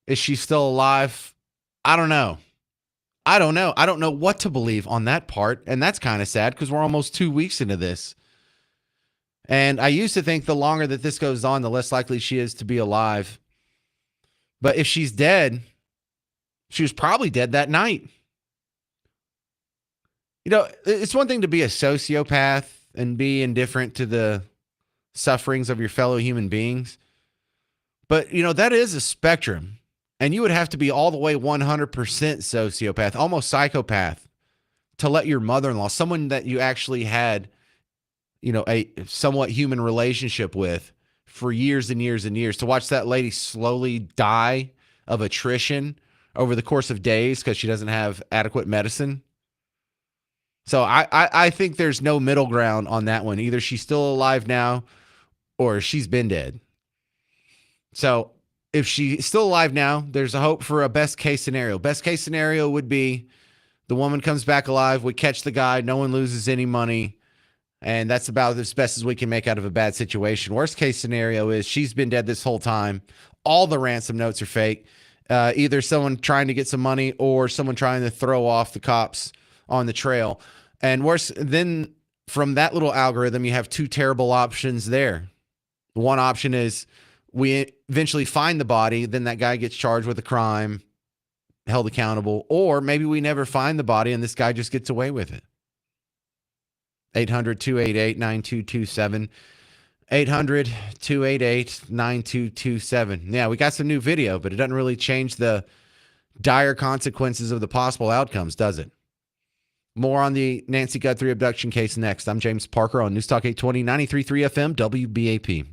Is she still alive? I don't know. I don't know what to believe on that part. And that's kind of sad because we're almost 2 weeks into this. And I used to think the longer that this goes on, the less likely she is to be alive. But if she's dead, she was probably dead that night. It's one thing to be a sociopath and be indifferent to the sufferings of your fellow human beings. But, that is a spectrum. And you would have to be all the way 100% sociopath, almost psychopath, to let your mother-in-law, someone that you actually had, a somewhat human relationship with for years and years and years, to watch that lady slowly die of attrition over the course of days because she doesn't have adequate medicine. So I think there's no middle ground on that one. Either she's still alive now or she's been dead. So if she's still alive now, there's a hope for a best case scenario. Best case scenario would be the woman comes back alive. We catch the guy. No one loses any money. And that's about as best as we can make out of a bad situation. Worst case scenario is she's been dead this whole time. All the ransom notes are fake. Either someone trying to get some money or someone trying to throw off the cops on the trail. And worse, then from that little algorithm, you have two terrible options there. One option is we eventually find the body, then that guy gets charged with a crime, held accountable, or maybe we never find the body and this guy just gets away with it. 800-288-9227. 800-288-9227. Yeah, we got some new video, but it doesn't really change the dire consequences of the possible outcomes, does it? More on the Nancy Guthrie abduction case next. I'm James Parker on News Talk 820, 93.3 FM, WBAP.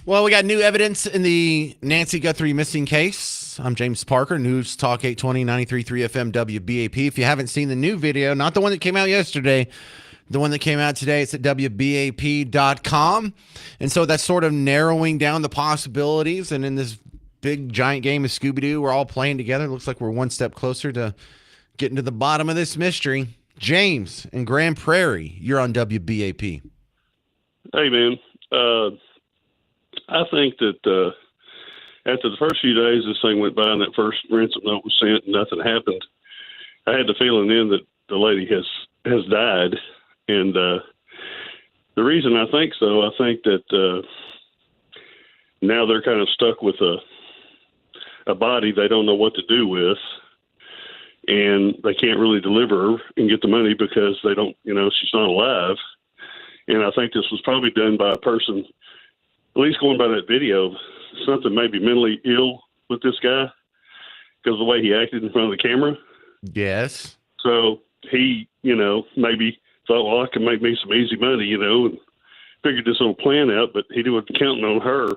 Well, we got new evidence in the Nancy Guthrie missing case. I'm James Parker, News Talk 820, 93.3 FM WBAP. If you haven't seen the new video, not the one that came out yesterday, the one that came out today, it's at WBAP.com. And so that's sort of narrowing down the possibilities. And in this big, giant game of Scooby-Doo, we're all playing together. It looks like we're one step closer to getting to the bottom of this mystery. James in Grand Prairie, you're on WBAP. Hey, man. I think that after the first few days this thing went by and that first ransom note was sent and nothing happened, I had the feeling then that the lady has died. And the reason I think so, I think that now they're kind of stuck with a body they don't know what to do with, and they can't really deliver her and get the money because they don't, she's not alive. And I think this was probably done by a person, at least going by that video, something maybe mentally ill with this guy because of the way he acted in front of the camera. Yes. So he, maybe thought, well, I can make me some easy money, and figured this little plan out, but he wasn't counting on her,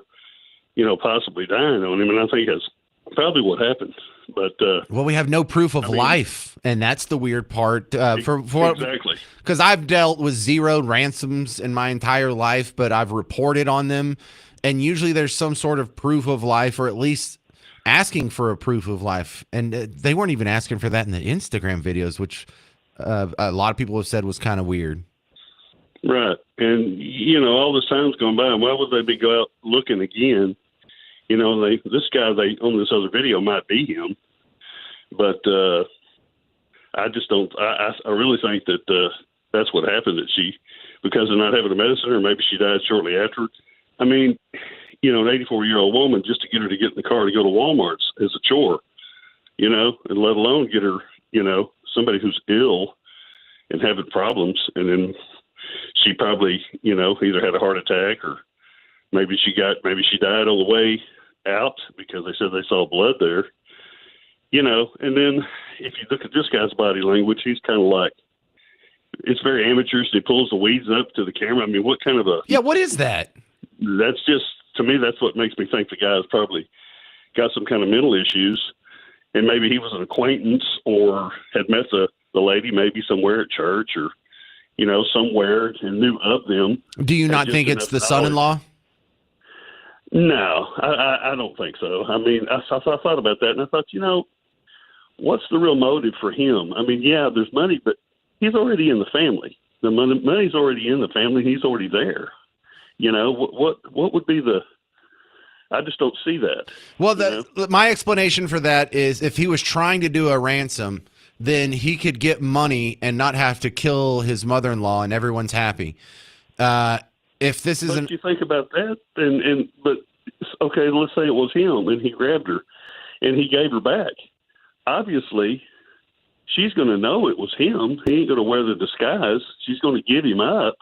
possibly dying on him. And I think that's probably what happened. But well, we have no proof of life, and that's the weird part. Exactly. Because I've dealt with zero ransoms in my entire life, but I've reported on them, and usually there's some sort of proof of life, or at least asking for a proof of life. And they weren't even asking for that in the Instagram videos, which a lot of people have said was kind of weird. Right, and all this time's gone by, and why would they be go out looking again? This guy on this other video might be him, but I just don't. I really think that that's what happened. That because of not having a medicine, or maybe she died shortly after. I mean, an 84-year-old woman, just to get her to get in the car to go to Walmart's is a chore, and let alone get her, somebody who's ill and having problems, and then she probably, either had a heart attack or maybe she died on the way out because they said they saw blood there, and then if you look at this guy's body language, he's kind of like, it's very amateurish. He pulls the weeds up to the camera. I mean, what kind of what is that? That's just, to me, that's what makes me think the guy's probably got some kind of mental issues, and maybe he was an acquaintance or had met the lady maybe somewhere at church or, somewhere and knew of them. Do you not think it's the son-in-law? No, I don't think so. I mean, I thought about that, and I thought, what's the real motive for him? I mean, yeah, there's money, but he's already in the family. The money's already in the family. He's already there. What would be the? I just don't see that. Well, my explanation for that is if he was trying to do a ransom, then he could get money and not have to kill his mother-in-law, and everyone's happy. If this isn't, but you think about that, but okay, let's say it was him, and he grabbed her, and he gave her back. Obviously, she's going to know it was him. He ain't going to wear the disguise. She's going to give him up.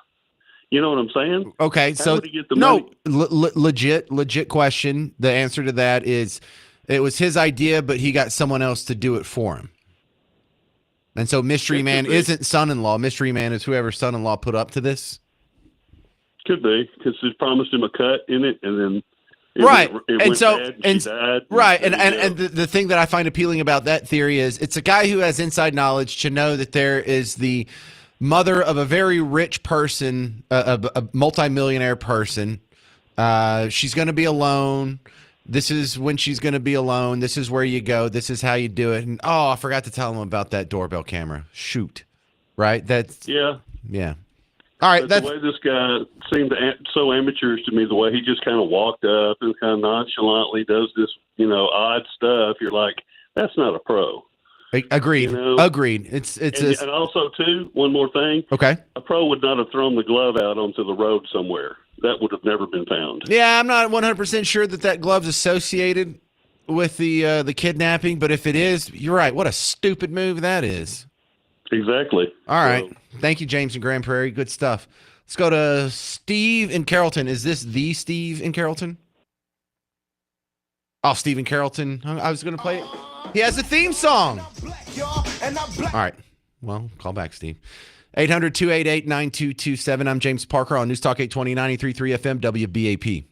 You know what I'm saying? Okay, How so would he get the money? legit question. The answer to that is it was his idea, but he got someone else to do it for him. And so Mystery Man isn't son-in-law. Mystery Man is whoever son-in-law put up to this. Could be, because she promised him a cut in it, and then it went bad, and she died. Right, and the thing that I find appealing about that theory is it's a guy who has inside knowledge to know that there is the mother of a very rich person, a multimillionaire person. She's going to be alone. This is when she's going to be alone. This is where you go. This is how you do it. And I forgot to tell him about that doorbell camera. Shoot, right? That's yeah. All right, but the way this guy seemed so amateurish to me, the way he just kind of walked up and kind of nonchalantly does this, odd stuff. You're like, that's not a pro. Agreed. Agreed. And also too, one more thing. Okay. A pro would not have thrown the glove out onto the road somewhere. That would have never been found. Yeah, I'm not 100% sure that glove's associated with the kidnapping, but if it is, you're right. What a stupid move that is. Exactly. All right. Thank you, James in Grand Prairie. Good stuff. Let's go to Steve in Carrollton. Is this the Steve in Carrollton? Oh, Steve in Carrollton. I was going to play it. He has a theme song. All right. Well, call back, Steve. 800-288-9227. I'm James Parker on News Talk 820, 93.3 FM, WBAP.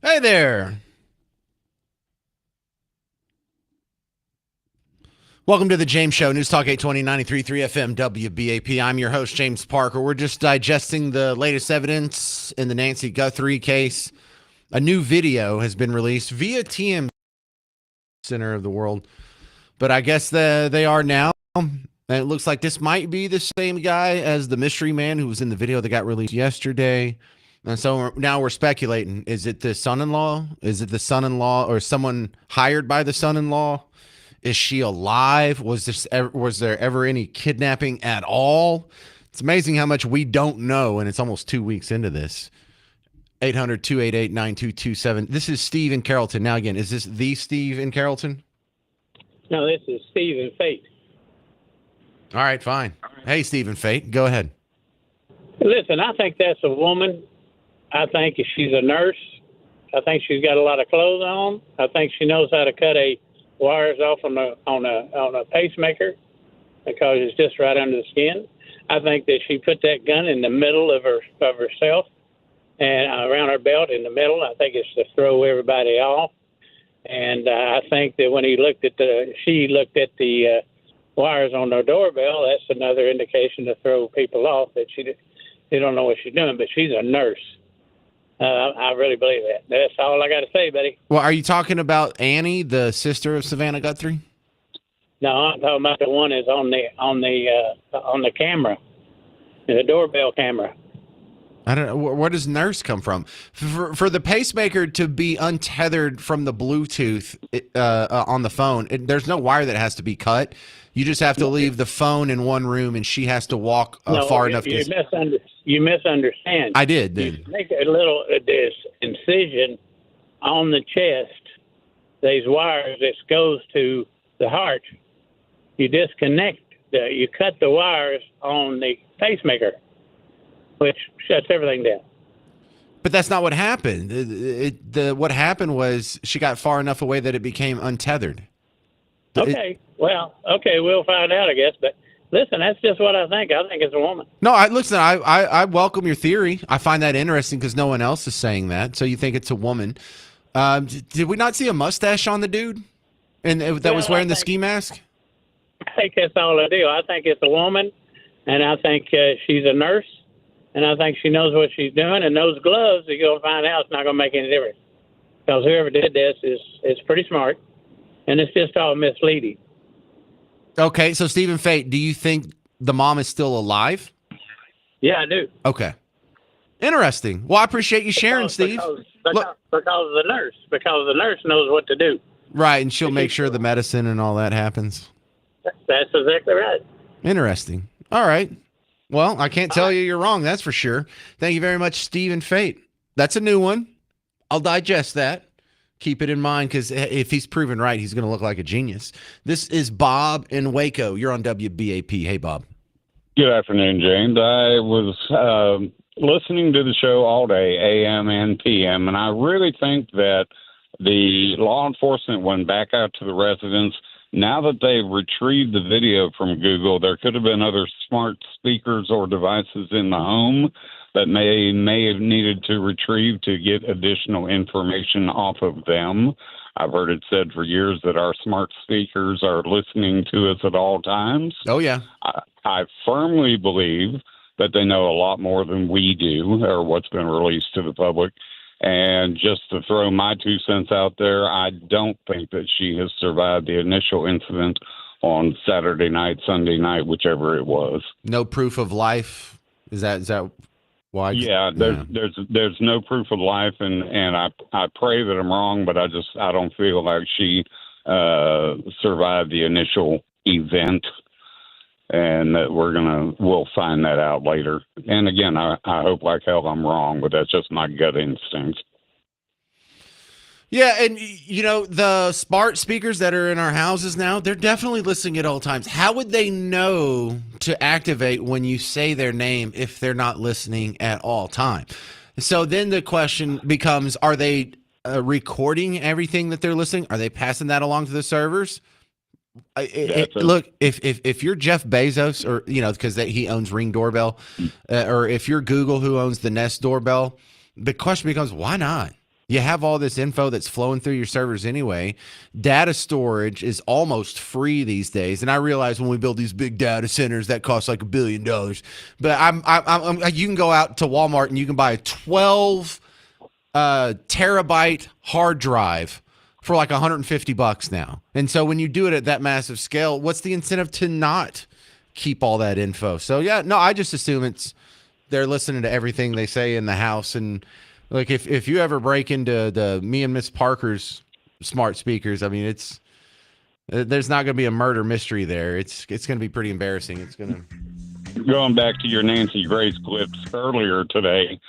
Hey there. Welcome to the James Show, News Talk 820 93.3 FM WBAP. I'm your host, James Parker. We're just digesting the latest evidence in the Nancy Guthrie case. A new video has been released via TMZ, center of the world. But I guess they are now. And it looks like this might be the same guy as the mystery man who was in the video that got released yesterday. And so now we're speculating. Is it the son-in-law? Is it the son-in-law or someone hired by the son-in-law? Is she alive? Was there ever any kidnapping at all? It's amazing how much we don't know, and it's almost 2 weeks into this. 800-288-9227. This is Steve in Carrollton. Now, again, is this the Steve in Carrollton? No, this is Steve in Fate. All right, fine. Hey, Steve in Fate, go ahead. Listen, I think that's a woman. I think she's a nurse. I think she's got a lot of clothes on. I think she knows how to cut wires off on a pacemaker because it's just right under the skin. I think that she put that gun in the middle of herself and around her belt in the middle. I think it's to throw everybody off. And I think that when she looked at the wires on her doorbell, that's another indication to throw people off that they don't know what she's doing. But she's a nurse. I really believe that. That's all I got to say, buddy. Well, are you talking about Annie, the sister of Savannah Guthrie? No, I'm talking about the one that's on the camera, the doorbell camera. I don't know. Where does nurse come from? For the pacemaker to be untethered from the Bluetooth on the phone, there's no wire that has to be cut. You just have to leave the phone in one room, and she has to walk far enough. You misunderstand. I did. You make a little this incision on the chest. These wires that goes to the heart. You disconnect. You cut the wires on the pacemaker, which shuts everything down. But that's not what happened. What happened was she got far enough away that it became untethered. Okay. We'll find out, I guess. But listen, that's just what I think. I think it's a woman. No, I welcome your theory. I find that interesting because no one else is saying that. So you think it's a woman. Did we not see a mustache on the dude? And that was wearing the ski mask? I think that's all I do. I think it's a woman, and I think she's a nurse, and I think she knows what she's doing. And those gloves, you're going to find out it's not going to make any difference. Because whoever did this is pretty smart, and it's just all misleading. Okay, so Stephen Fate, do you think the mom is still alive? Yeah, I do. Okay. Interesting. Well, I appreciate you sharing, Steve. Because the nurse knows what to do. Right, and she'll make sure the medicine and all that happens. That's exactly right. Interesting. All right. Well, I can't tell you you're wrong, that's for sure. Thank you very much, Stephen Fate. That's a new one. I'll digest that. Keep it in mind, because if he's proven right, he's going to look like a genius. This is Bob in Waco. You're on WBAP. Hey, Bob. Good afternoon, James. I was listening to the show all day, AM and PM, and I really think that the law enforcement went back out to the residents. Now that they've retrieved the video from Google, there could have been other smart speakers or devices in the home that may have needed to retrieve to get additional information off of them. I've heard it said for years that our smart speakers are listening to us at all times. Oh, yeah. I firmly believe that they know a lot more than we do or what's been released to the public. And just to throw my 2 cents out there, I don't think that she has survived the initial incident on Saturday night, Sunday night, whichever it was. No proof of life? Is that why? Yeah, there's no proof of life, and I pray that I'm wrong, but I don't feel like she survived the initial event, and that we'll find that out later. And again, I hope like hell I'm wrong, but that's just my gut instinct. Yeah, and the smart speakers that are in our houses now, they're definitely listening at all times. How would they know to activate when you say their name if they're not listening at all time? So then the question becomes, are they recording everything that they're listening? Are they passing that along to the servers? Look, if you're Jeff Bezos, or because he owns Ring Doorbell, or if you're Google, who owns the Nest Doorbell, the question becomes, why not? You have all this info that's flowing through your servers anyway. Data storage is almost free these days, and I realize when we build these big data centers that cost like $1 billion. But you can go out to Walmart and you can buy a 12 terabyte hard drive for like $150 now. And so when you do it at that massive scale, what's the incentive to not keep all that info? So yeah, no, I just assume they're listening to everything they say in the house. And like if you ever break into me and Miss Parker's smart speakers, I mean, there's not going to be a murder mystery there. It's going to be pretty embarrassing. It's going to. Going back to your Nancy Grace clips earlier today,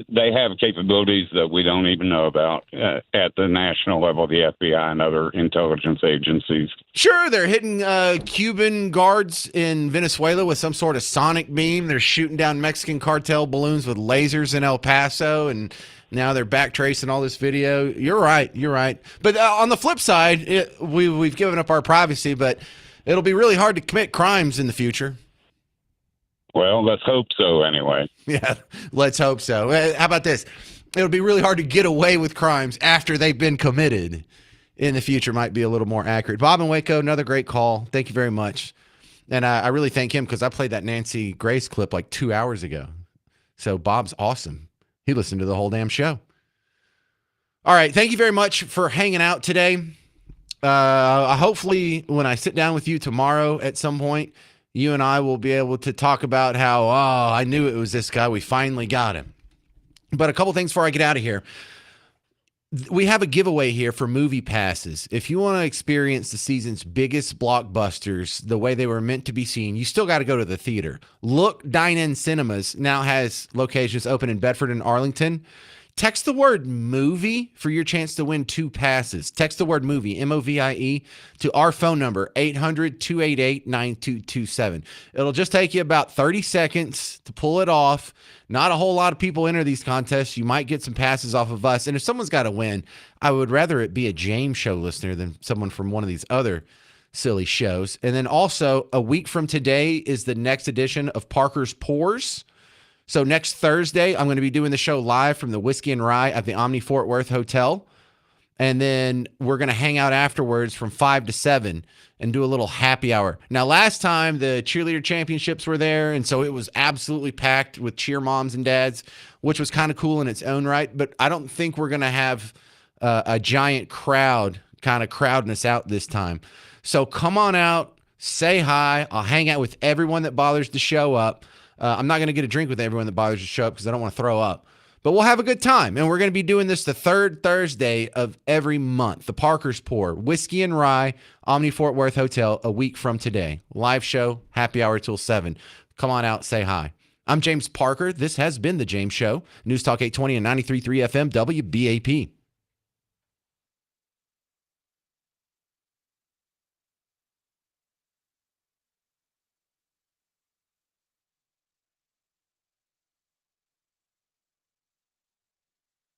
they have capabilities that we don't even know about at the national level, the FBI and other intelligence agencies. Sure, they're hitting Cuban guards in Venezuela with some sort of sonic beam. They're shooting down Mexican cartel balloons with lasers in El Paso, and now they're back tracing all this video. You're right. But on the flip side, we've given up our privacy, but it'll be really hard to commit crimes in the future. Well, let's hope so anyway. Yeah, let's hope so. How about this? It'll be really hard to get away with crimes after they've been committed in the future. Might be a little more accurate. Bob and Waco, another great call. Thank you very much. And I really thank him because I played that Nancy Grace clip like 2 hours ago. So Bob's awesome. He listened to the whole damn show. All right. Thank you very much for hanging out today. Hopefully when I sit down with you tomorrow at some point, you and I will be able to talk about how, I knew it was this guy. We finally got him. But a couple things before I get out of here. We have a giveaway here for movie passes. If you want to experience the season's biggest blockbusters the way they were meant to be seen, you still got to go to the theater. Look Dine-In Cinemas now has locations open in Bedford and Arlington. Text the word movie for your chance to win 2 passes. Text the word movie, MOVIE, to our phone number, 800-288-9227. It'll just take you about 30 seconds to pull it off. Not a whole lot of people enter these contests. You might get some passes off of us. And if someone's got to win, I would rather it be a James Show listener than someone from one of these other silly shows. And then also, a week from today is the next edition of Parker's Pours. So next Thursday, I'm going to be doing the show live from the Whiskey and Rye at the Omni Fort Worth Hotel. And then we're going to hang out afterwards from 5 to 7 and do a little happy hour. Now, last time the cheerleader championships were there, and so it was absolutely packed with cheer moms and dads, which was kind of cool in its own right. But I don't think we're going to have a giant crowd kind of crowding us out this time. So come on out, say hi. I'll hang out with everyone that bothers to show up. I'm not going to get a drink with everyone that bothers to show up because I don't want to throw up. But we'll have a good time. And we're going to be doing this the third Thursday of every month. The Parker's Pour, Whiskey and Rye, Omni Fort Worth Hotel, a week from today. Live show, happy hour till 7. Come on out, say hi. I'm James Parker. This has been The James Show. News Talk 820 and 93.3 FM WBAP.